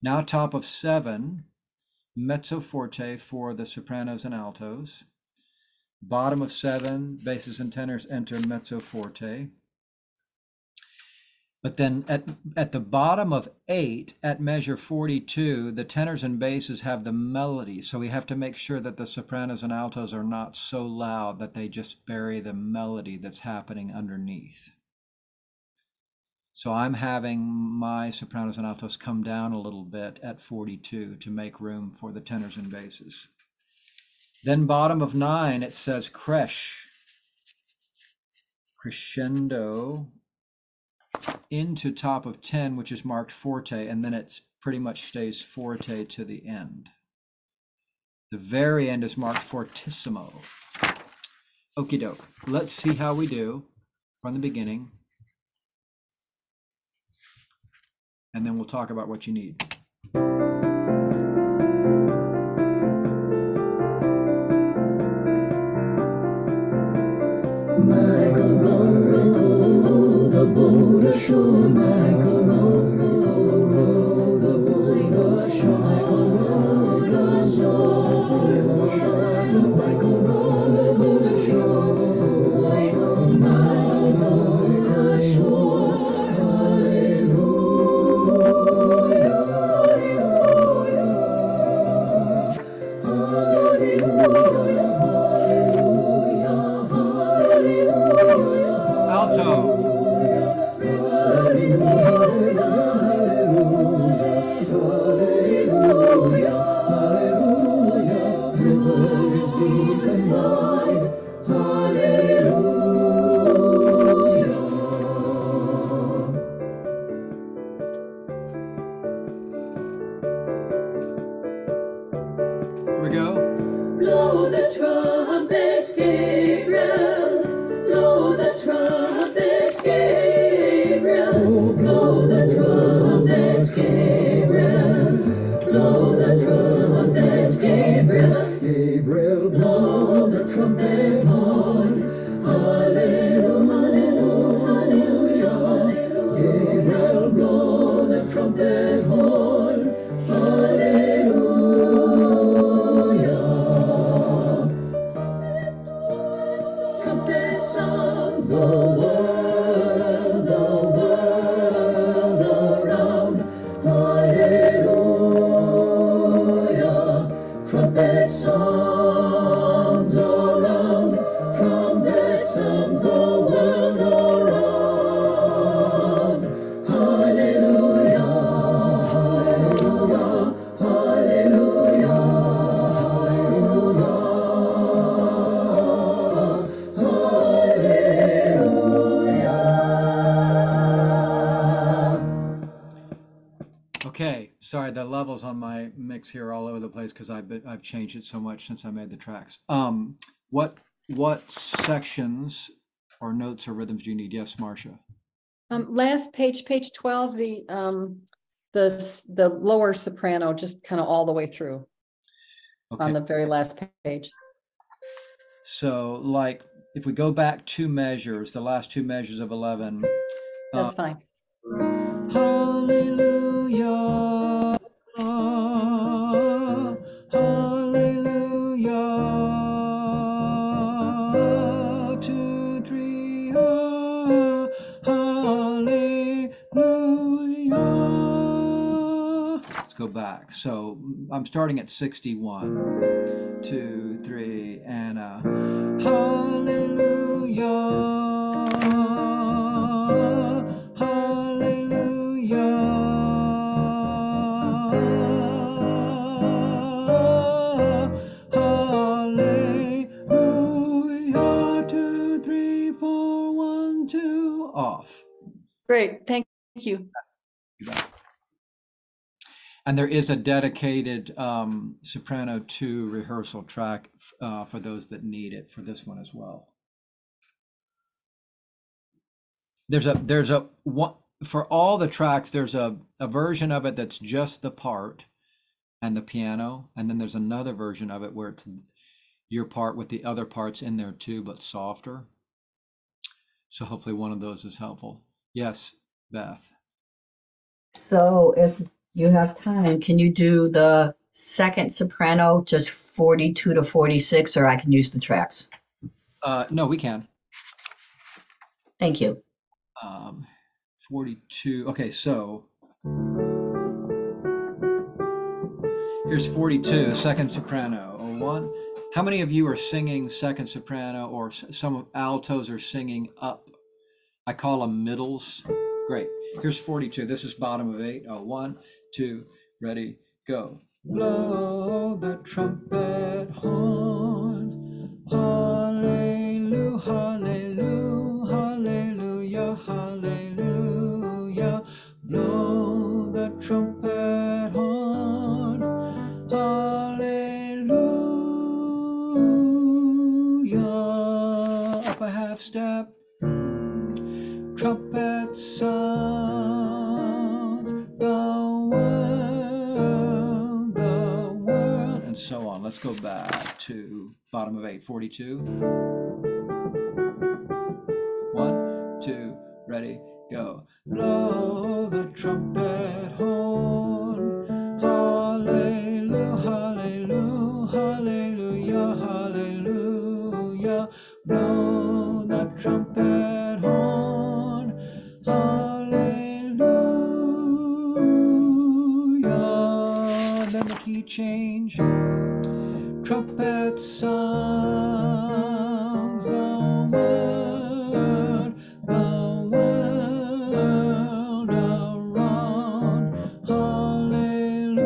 Now top of 7, mezzo forte for the sopranos and altos. Bottom of 7, basses and tenors enter mezzo forte. But then at the bottom of 8, at measure 42, the tenors and basses have the melody. So we have to make sure that the sopranos and altos are not so loud that they just bury the melody that's happening underneath. So I'm having my sopranos and altos come down a little bit at 42 to make room for the tenors and basses. Then bottom of 9, it says crescendo into top of 10, which is marked forte, and then it's pretty much stays forte to the end. The very end is marked fortissimo. Okie doke. Let's see how we do from the beginning, and then we'll talk about what you need. The boat ashore, Michael, row the boat ashore, Michael, row the boat ashore, Michael, row ashore, hallelujah, hallelujah, hallelujah, Alto. Here we go. Blow the trumpet, Gabriel. Blow the trumpet, Gabriel. Blow the trumpet, Gabriel. Blow the trumpet, Gabriel. Gabriel, blow the trumpet horn. Hallelujah, hallelujah, hallelujah. Gabriel, blow the trumpet horn. Hallelujah. Trumpet sounds the world around. Hallelujah. Trumpet sounds around. Trumpet sounds the world around. Hallelujah. Hallelujah. Hallelujah. Okay, sorry, the levels on my mix here are all over the place because I've changed it so much since I made the tracks. What sections or notes or rhythms do you need? Yes, Marcia. Last page, page 12, the lower soprano, just kind of all the way through on the very last page. So, like, if we go back 2 measures, the last 2 measures of 11. That's fine. Hallelujah. Hallelujah. 2, 3, go back. So I'm starting at 61, 2, 3, and hallelujah, hallelujah, 2, 3, 4, 1, 2, off. Great, thank you. And there is a dedicated soprano 2 rehearsal track for those that need it for this one as well. There's a one for all the tracks. There's a version of it that's just the part and the piano, and then there's another version of it where it's your part with the other parts in there too, but softer. So hopefully one of those is helpful. Yes, Beth. So if you have time, can you do the second soprano, just 42 to 46, or I can use the tracks? No, we can. Thank you. 42. Okay, so here's 42, second soprano. 1. How many of you are singing second soprano, or some altos are singing up? I call them middles. Great. Here's 42. This is bottom of 8. 1, 2, ready, go. Blow the trumpet horn. Hallelujah, hallelujah, hallelujah, hallelujah. Blow the trumpet horn. Hallelujah. Up a half step. Trumpet sounds the world, and so on. Let's go back to bottom of 8, 42. 1, 2, ready, go. Blow the trumpet horn. Hallelujah, hallelujah, hallelujah, hallelujah. Blow the trumpet horn. Hallelujah. Then the key change. Trumpet sounds the world around. Hallelujah.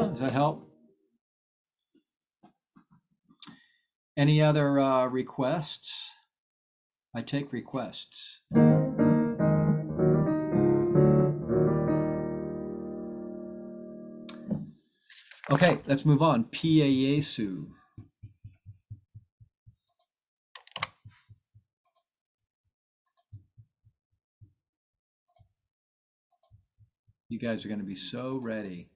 Does that help? Any other requests? I take requests. Okay, let's move on. Pie Jesu. You guys are going to be so ready.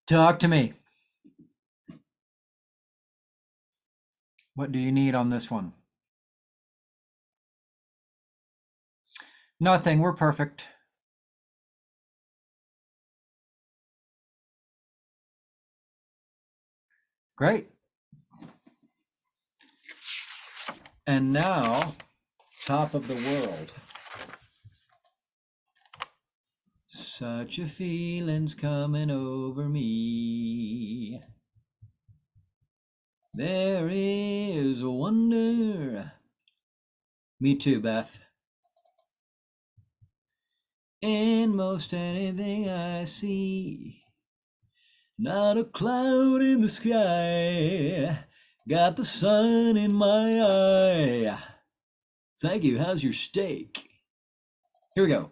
Talk to me. What do you need on this one? Nothing, we're perfect. Great. And now, top of the world. Such a feeling's coming over me. There is a wonder. Me too, Beth. In most anything I see. Not a cloud in the sky. Got the sun in my eye. Thank you. How's your steak? Here we go.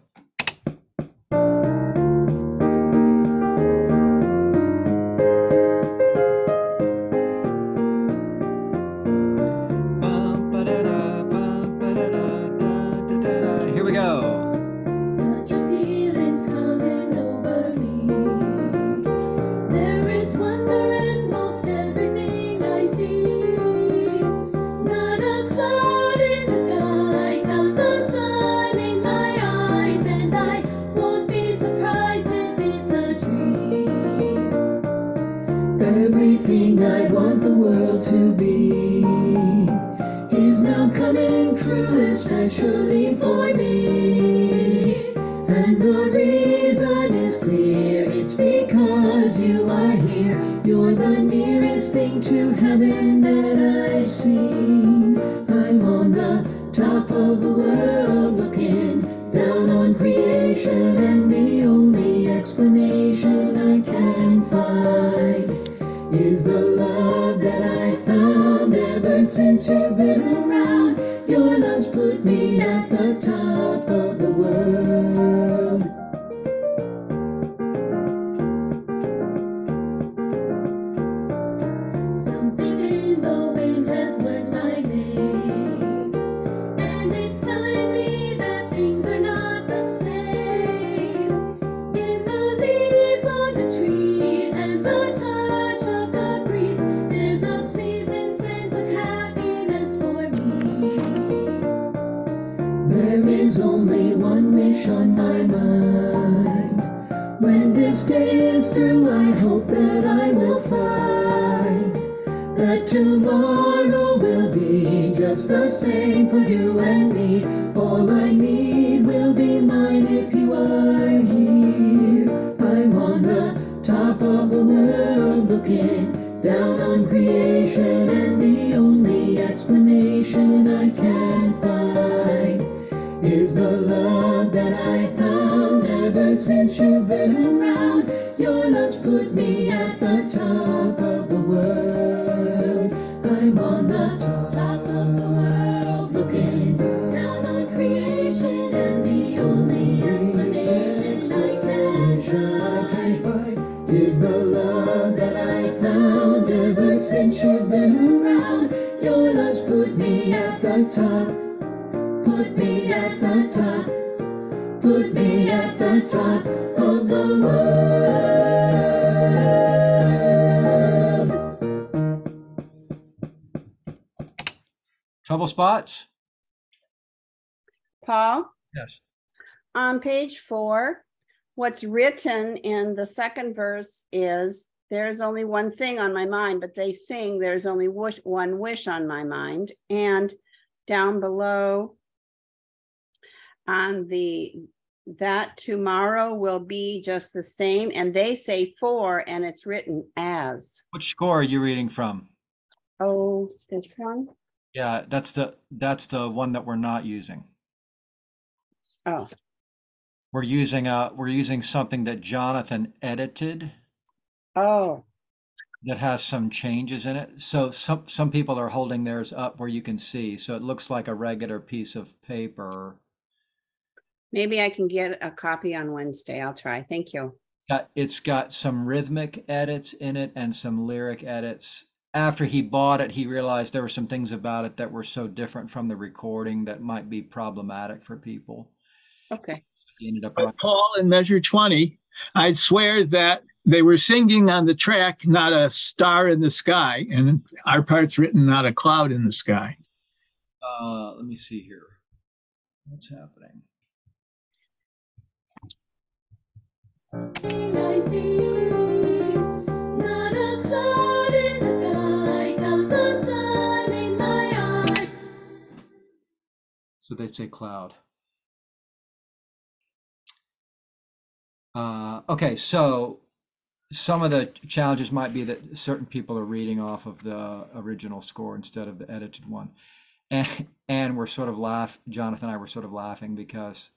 Here we go. Such a feeling's coming over me. There is wonder in most everything I see. Not a cloud in the sky, got the sun in my eyes, and I won't be surprised if it's a dream. Everything I want the world to be is now coming true, especially for me. And the reason is clear, it's because you are here. You're the nearest thing to heaven that I've seen. I'm on the top of the world looking down on creation, and the only explanation I can find is the love that I found ever since you've been around. Your love's put me at the top of the world. Something in the wind has learned my name, and it's telling me that things are not the same. In the leaves on the trees and the touch of the breeze, there's a pleasing sense of happiness for me. There is only one wish on my mind. When this day is through, I hope that I will find that tomorrow will be just the same for you and me. All I need will be mine if you are here. I'm on the top of the world looking down on creation, and the only explanation I can find is the love that I found ever since you've been around. Your love's put me at the top of the world. I'm on the top of the world looking down on creation, and the only explanation I can find is the love that I found ever since you've been around. Your love's put me at the top, put me at the top, put me at the top of the world. Trouble spots? Paul, Yes. on page 4, what's written in the second verse is, there's only one thing on my mind, but they sing, there's only one wish on my mind. And down below on that tomorrow will be just the same, and they say for, and it's written as. Which score are you reading from? Oh, this one? Yeah, that's the one that we're not using. Oh. We're using something that Jonathan edited. Oh. That has some changes in it. So some people are holding theirs up where you can see. So it looks like a regular piece of paper. Maybe I can get a copy on Wednesday. I'll try. Thank you. It's got some rhythmic edits in it and some lyric edits. After he bought it, he realized there were some things about it that were so different from the recording that might be problematic for people. Okay. He ended up But Paul, in measure 20, I'd swear that they were singing on the track, not a star in the sky, and our part's written, not a cloud in the sky. Let me see here. What's happening? I see not a cloud in the sky, count the sun in my eye. So they say cloud. Okay, so some of the challenges might be that certain people are reading off of the original score instead of the edited one. And we're sort of Jonathan and I were sort of laughing because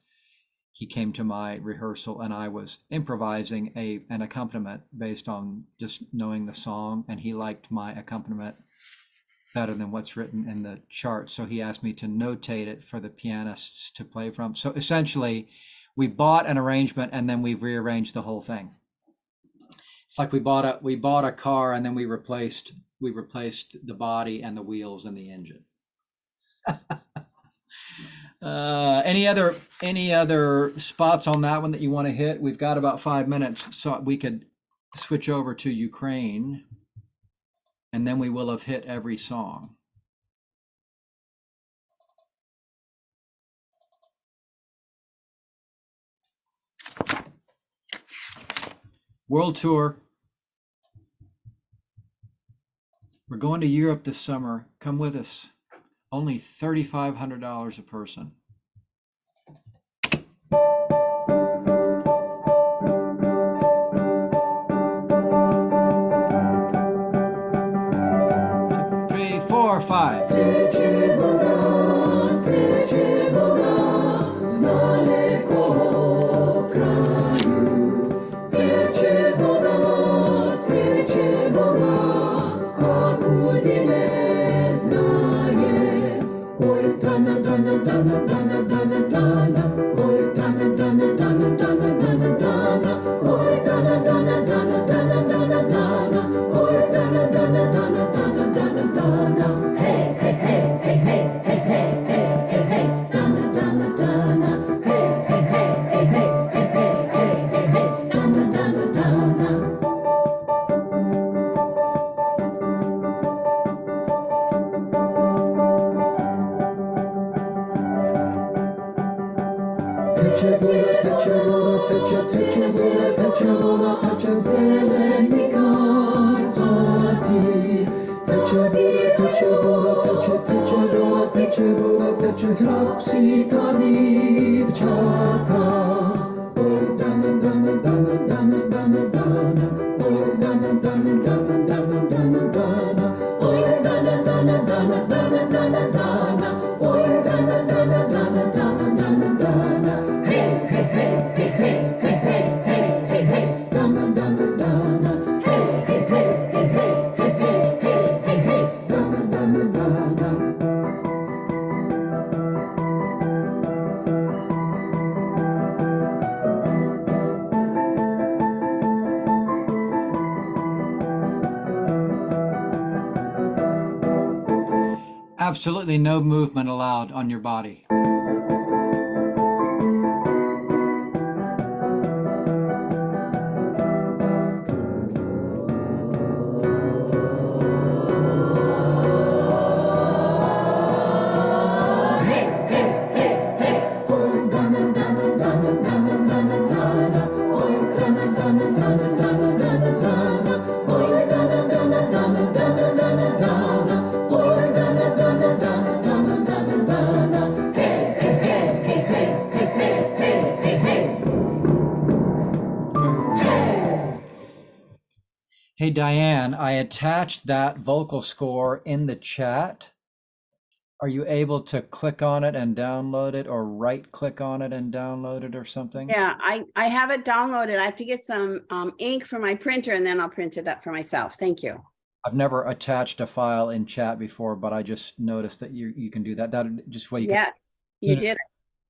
he came to my rehearsal and I was improvising an accompaniment based on just knowing the song, and he liked my accompaniment better than what's written in the chart. So he asked me to notate it for the pianists to play from. So essentially, we bought an arrangement and then we've rearranged the whole thing. It's like we bought a car and then we replaced the body and the wheels and the engine. Any other spots on that one that you want to hit? We've got about 5 minutes, so we could switch over to Ukraine, and then we will have hit every song. World tour. We're going to Europe this summer. Come with us. Only $3,500 a person. Three, four, five. Absolutely no movement allowed on your body. Hey, Diane, I attached that vocal score in the chat. Are you able to click on it and download it, or right click on it and download it or something? Yeah, I have it downloaded. I have to get some ink for my printer and then I'll print it up for myself. Thank you. I've never attached a file in chat before, but I just noticed that you can do that. That just way you can. Yes, you did it.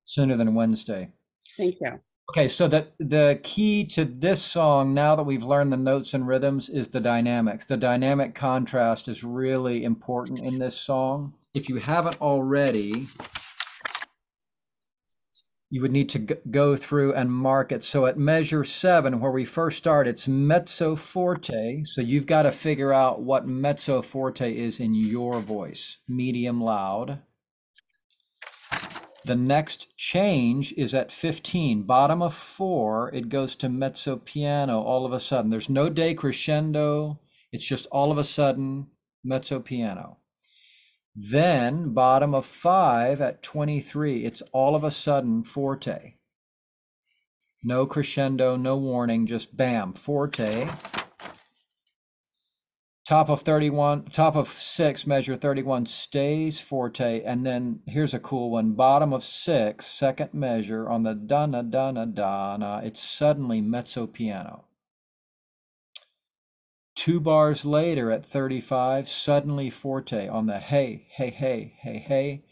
Sooner than Wednesday. Thank you. Okay, so the key to this song, now that we've learned the notes and rhythms, is the dynamics. The dynamic contrast is really important in this song. If you haven't already, you would need to go through and mark it. So at measure 7, where we first start, it's mezzo forte. So you've got to figure out what mezzo forte is in your voice, medium loud. The next change is at 15, bottom of 4, it goes to mezzo piano all of a sudden. There's no decrescendo, it's just all of a sudden mezzo piano. Then bottom of 5 at 23, it's all of a sudden forte. No crescendo, no warning, just bam, forte. Top of 31, top of 6, measure 31 stays forte. And then here's a cool one. Bottom of 6, second measure on the donna, donna, donna, it's suddenly mezzo piano. 2 bars later at 35, suddenly forte on the hey, hey, hey, hey, hey,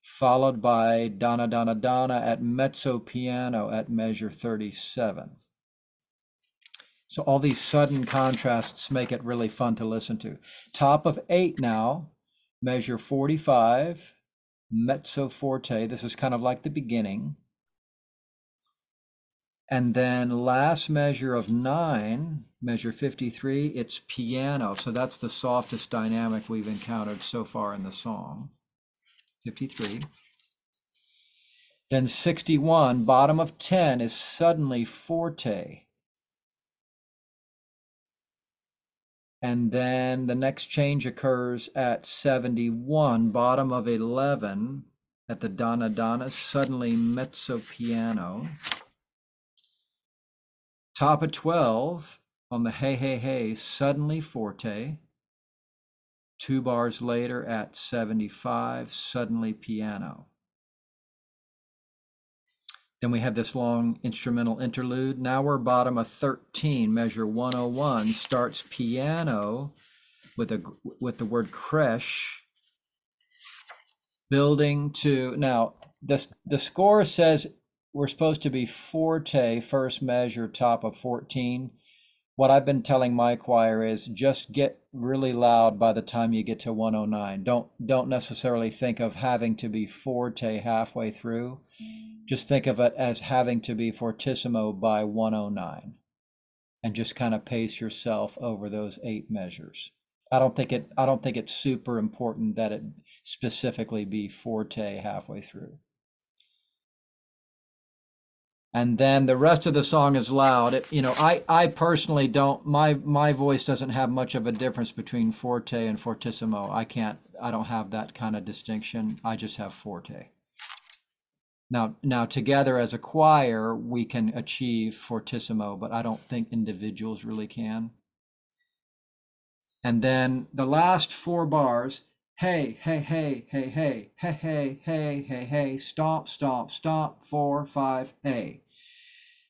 followed by donna, donna, donna at mezzo piano at measure 37. So all these sudden contrasts make it really fun to listen to. Top of 8 now, measure 45, mezzo forte. This is kind of like the beginning. And then last measure of 9, measure 53, it's piano. So that's the softest dynamic we've encountered so far in the song. 53. Then 61, bottom of 10 is suddenly forte. And then the next change occurs at 71, bottom of 11, at the donna donna, suddenly mezzo piano. Top of 12, on the hey hey hey, suddenly forte. 2 bars later at 75, suddenly piano. Then we have this long instrumental interlude. Now we're bottom of 13, measure 101, starts piano with the word crèche, building to, now the score says we're supposed to be forte, first measure, top of 14. What I've been telling my choir is just get really loud by the time you get to 109. Don't necessarily think of having to be forte halfway through. Just think of it as having to be fortissimo by 109, and just kind of pace yourself over those 8 measures. I don't think it's super important that it specifically be forte halfway through. And then the rest of the song is loud. I personally don't, my voice doesn't have much of a difference between forte and fortissimo. I don't have that kind of distinction. I just have forte. Now together as a choir, we can achieve fortissimo, but I don't think individuals really can. And then the last 4 bars, hey, hey, hey, hey, hey, hey, hey, hey, hey, hey, stomp, stomp, stomp, 4, 5, hey.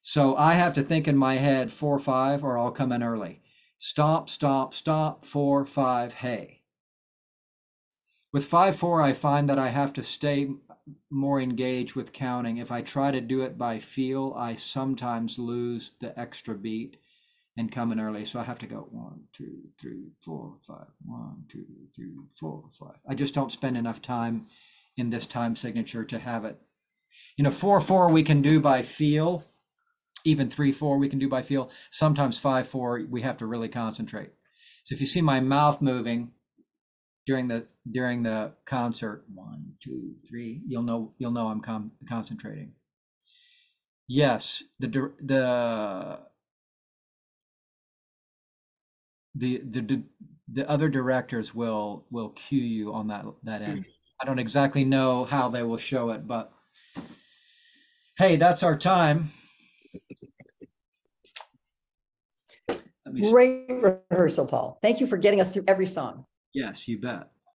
So I have to think in my head 4, 5, or I'll come in early. Stomp, stomp, stomp, 4, 5, hey. With 5, 4, I find that I have to stay more engaged with counting. If I try to do it by feel, I sometimes lose the extra beat and come in early. So I have to go 1, 2, 3, 4, 5, 1, 2, 3, 4, 5. I just don't spend enough time in this time signature to have it. 4, 4 we can do by feel. Even 3, 4 we can do by feel. Sometimes 5, 4 we have to really concentrate. So if you see my mouth moving during the concert, 1, 2, 3, you'll know I'm concentrating. Yes, the other directors will cue you on that end. I don't exactly know how they will show it, but hey, that's our time. Great rehearsal, Paul. Thank you for getting us through every song. Yes, you bet.